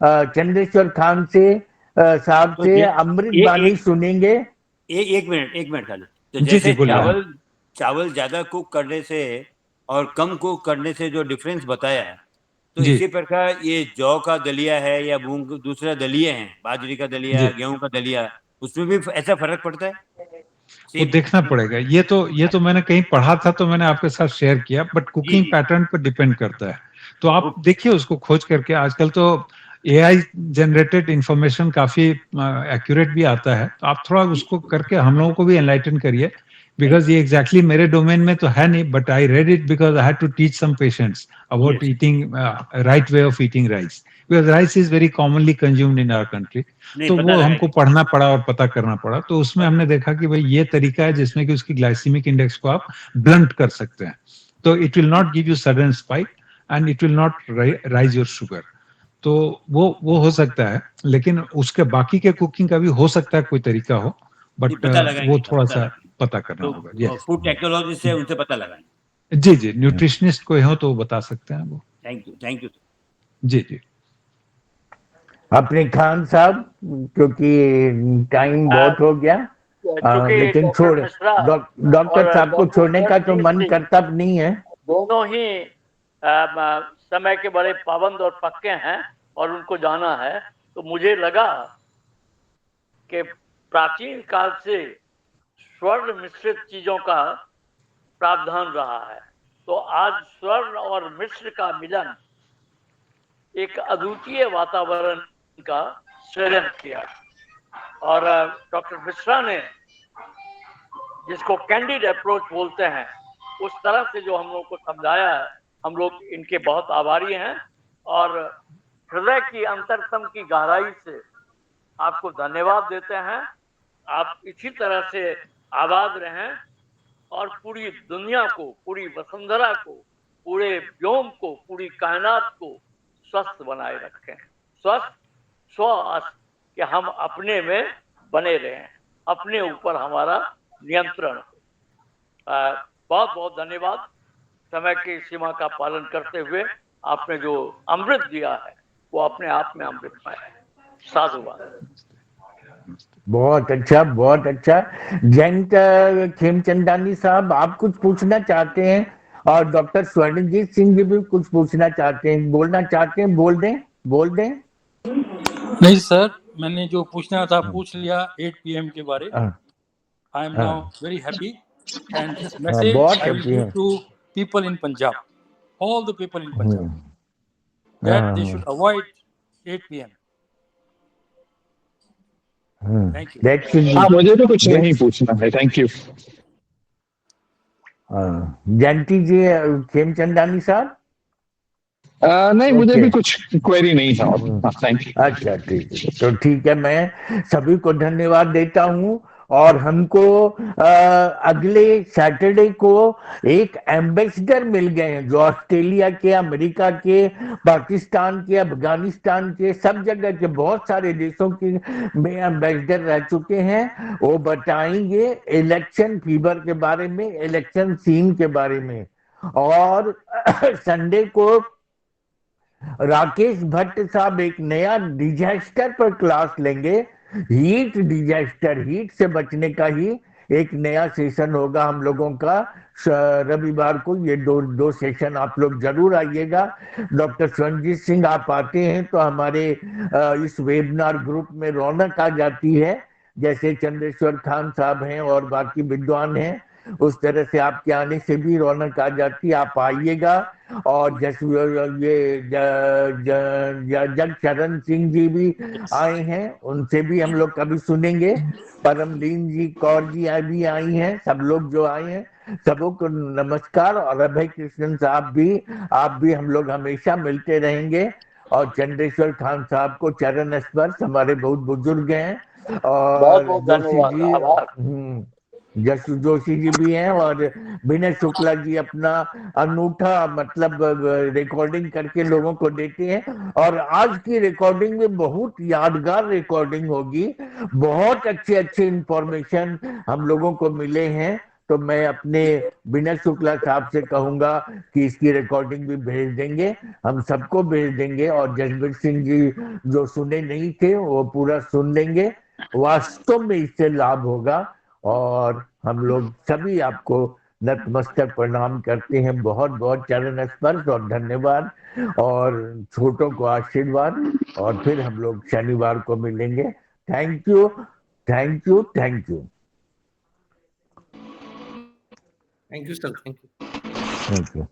चंद्रेश्वर खान से साहब से अमृत बाणी सुनेंगे. एक मिनट खाली. तो जैसे चावल ज्यादा कुक करने से और कम कुक करने से जो डिफरेंस बताया है, तो इसी प्रकार ये जौ का दलिया है या मूंग दूसरा दलिया है, बाजरी का दलिया, गेहूं का दलिया, उसमें भी ऐसा फर्क पड़ता है? वो देखना पड़ेगा. ये तो मैंने कहीं पढ़ा था, तो मैंने आपके साथ शेयर किया, बट कुकिंग पैटर्न पर डिपेंड करता है. तो आप देखिए उसको खोज करके. आजकल तो AI जनरेटेड इंफॉर्मेशन काफी एक्यूरेट भी आता है, तो आप थोड़ा उसको करके हम लोगों को भी एनलाइटन करिए, बिकॉज ये एग्जैक्टली मेरे डोमेन में तो है नहीं, but I read it because I had to teach some patients about eating right way of eating rice, because rice is very commonly consumed in our country. तो वो हमको पढ़ना पड़ा और पता करना पड़ा. तो उसमें हमने देखा कि भाई ये तरीका है जिसमें कि उसकी ग्लाइसीमिक इंडेक्स को आप ब्लंट कर सकते हैं. तो it will not give you sudden spike and it will not rise your sugar. तो वो हो सकता है, लेकिन उसके बाकी के कुकिंग का भी हो सकता है कोई तरीका हो, बट वो थोड़ा सा पता करना होगा. फूड टेक्नोलॉजी से उनसे पता लगाएं. जी, न्यूट्रिशनिस्ट कोई हो तो वो बता सकते हैं वो. Thank you. जी. अपने खान साहब, क्योंकि टाइम बहुत हो गया, लेकिन डॉक्टर साहब को छोड़ने का तो मन करता नहीं है. दोनों ही समय के बड़े पाबंद और पक्के हैं और उनको जाना है. तो मुझे लगा कि प्राचीन काल से स्वर्ण मिश्रित चीजों का प्रावधान रहा है, तो आज स्वर्ण और मिश्र का मिलन एक अद्वितीय वातावरण का सृजन किया. और डॉक्टर मिश्रा ने, जिसको कैंडिड अप्रोच बोलते हैं, उस तरह से जो हम लोग को समझाया है, हम लोग इनके बहुत आभारी हैं. और हृदय की अंतरतम की गहराई से आपको धन्यवाद देते हैं. आप इसी तरह से आबाद रहें और पूरी दुनिया को, पूरी वसुंधरा को, पूरे व्योम को, पूरी कायनात को स्वस्थ बनाए रखें. स्वस्थ स्वस्थ कि हम अपने में बने रहें, अपने ऊपर हमारा नियंत्रण हो. बहुत बहुत धन्यवाद. समय की सीमा का पालन करते हुए आपने जो अमृत दिया है वो अपने आप में अमृतमय है. साधुवाद. बहुत अच्छा, बहुत अच्छा. जयंत खेमचंदानी साहब, आप कुछ पूछना चाहते हैं और डॉक्टर स्वर्णजीत सिंह जी भी कुछ पूछना चाहते हैं, बोलना चाहते हैं, बोल दें। नहीं सर, मैंने जो पूछना था पूछ लिया 8 PM के बारे। I am now very happy and this message I will give to people in Punjab, all the people in Punjab, that they should avoid 8 PM. Thank you. हाँ, मुझे तो कुछ नहीं पूछना है, थैंक यू। जयंती जी, खेमचंदानी साहब? नहीं, मुझे भी कुछ क्वेरी नहीं था। Thank you. अच्छा, ठीक है, तो ठीक है, मैं सभी को धन्यवाद देता हूं। और हमको अगले सैटरडे को एक एम्बेसडर मिल गए हैं जो ऑस्ट्रेलिया के, अमेरिका के, पाकिस्तान के, अफगानिस्तान के, सब जगह के बहुत सारे देशों के में एम्बेसडर रह चुके हैं। वो बताएंगे इलेक्शन फीवर के बारे में, इलेक्शन सीन के बारे में। और संडे को राकेश भट्ट साहब एक नया डिजास्टर पर क्लास लेंगे, हीट डिजास्टर, हीट से बचने का ही एक नया सेशन होगा हम लोगों का रविवार को। ये दो सेशन आप लोग जरूर आइएगा। डॉक्टर स्वर्णजीत सिंह आप आते हैं तो हमारे इस वेबिनार ग्रुप में रौनक आ जाती है। जैसे चंद्रेश्वर खान साहब हैं और बाकी विद्वान हैं, उस तरह से आपके आने से भी रौनक आ जाती है। आप आइएगा। और जैसे ये जगचरण सिंह जी भी आए हैं, उनसे भी हम लोग कभी सुनेंगे। परमलीन जी कौर जी भी आई हैं। सब लोग जो आए हैं सबों को नमस्कार। और अभय कृष्णन साहब भी, आप भी, हम लोग हमेशा मिलते रहेंगे। और चंद्रेश्वर खान साहब को चरण स्पर्श, हमारे बहुत बुजुर्ग हैं। और जोशी जी, जसु जोशी जी भी हैं। और विनय शुक्ला जी अपना अनूठा मतलब रिकॉर्डिंग करके लोगों को देते हैं। और आज की रिकॉर्डिंग में बहुत यादगार रिकॉर्डिंग होगी, बहुत अच्छे अच्छे इंफॉर्मेशन हम लोगों को मिले हैं। तो मैं अपने विनय शुक्ला साहब से कहूंगा कि इसकी रिकॉर्डिंग भी भेज देंगे, हम सबको भेज देंगे। और जसबीर सिंह जी जो सुने नहीं थे वो पूरा सुन लेंगे। वास्तव में इससे लाभ होगा। और हम लोग सभी आपको नतमस्तक प्रणाम करते हैं। बहुत बहुत चरण स्पर्श और धन्यवाद, और छोटों को आशीर्वाद। और फिर हम लोग शनिवार को मिलेंगे। Thank you, thank you, thank you. Thank you sir, thank you. Thank you.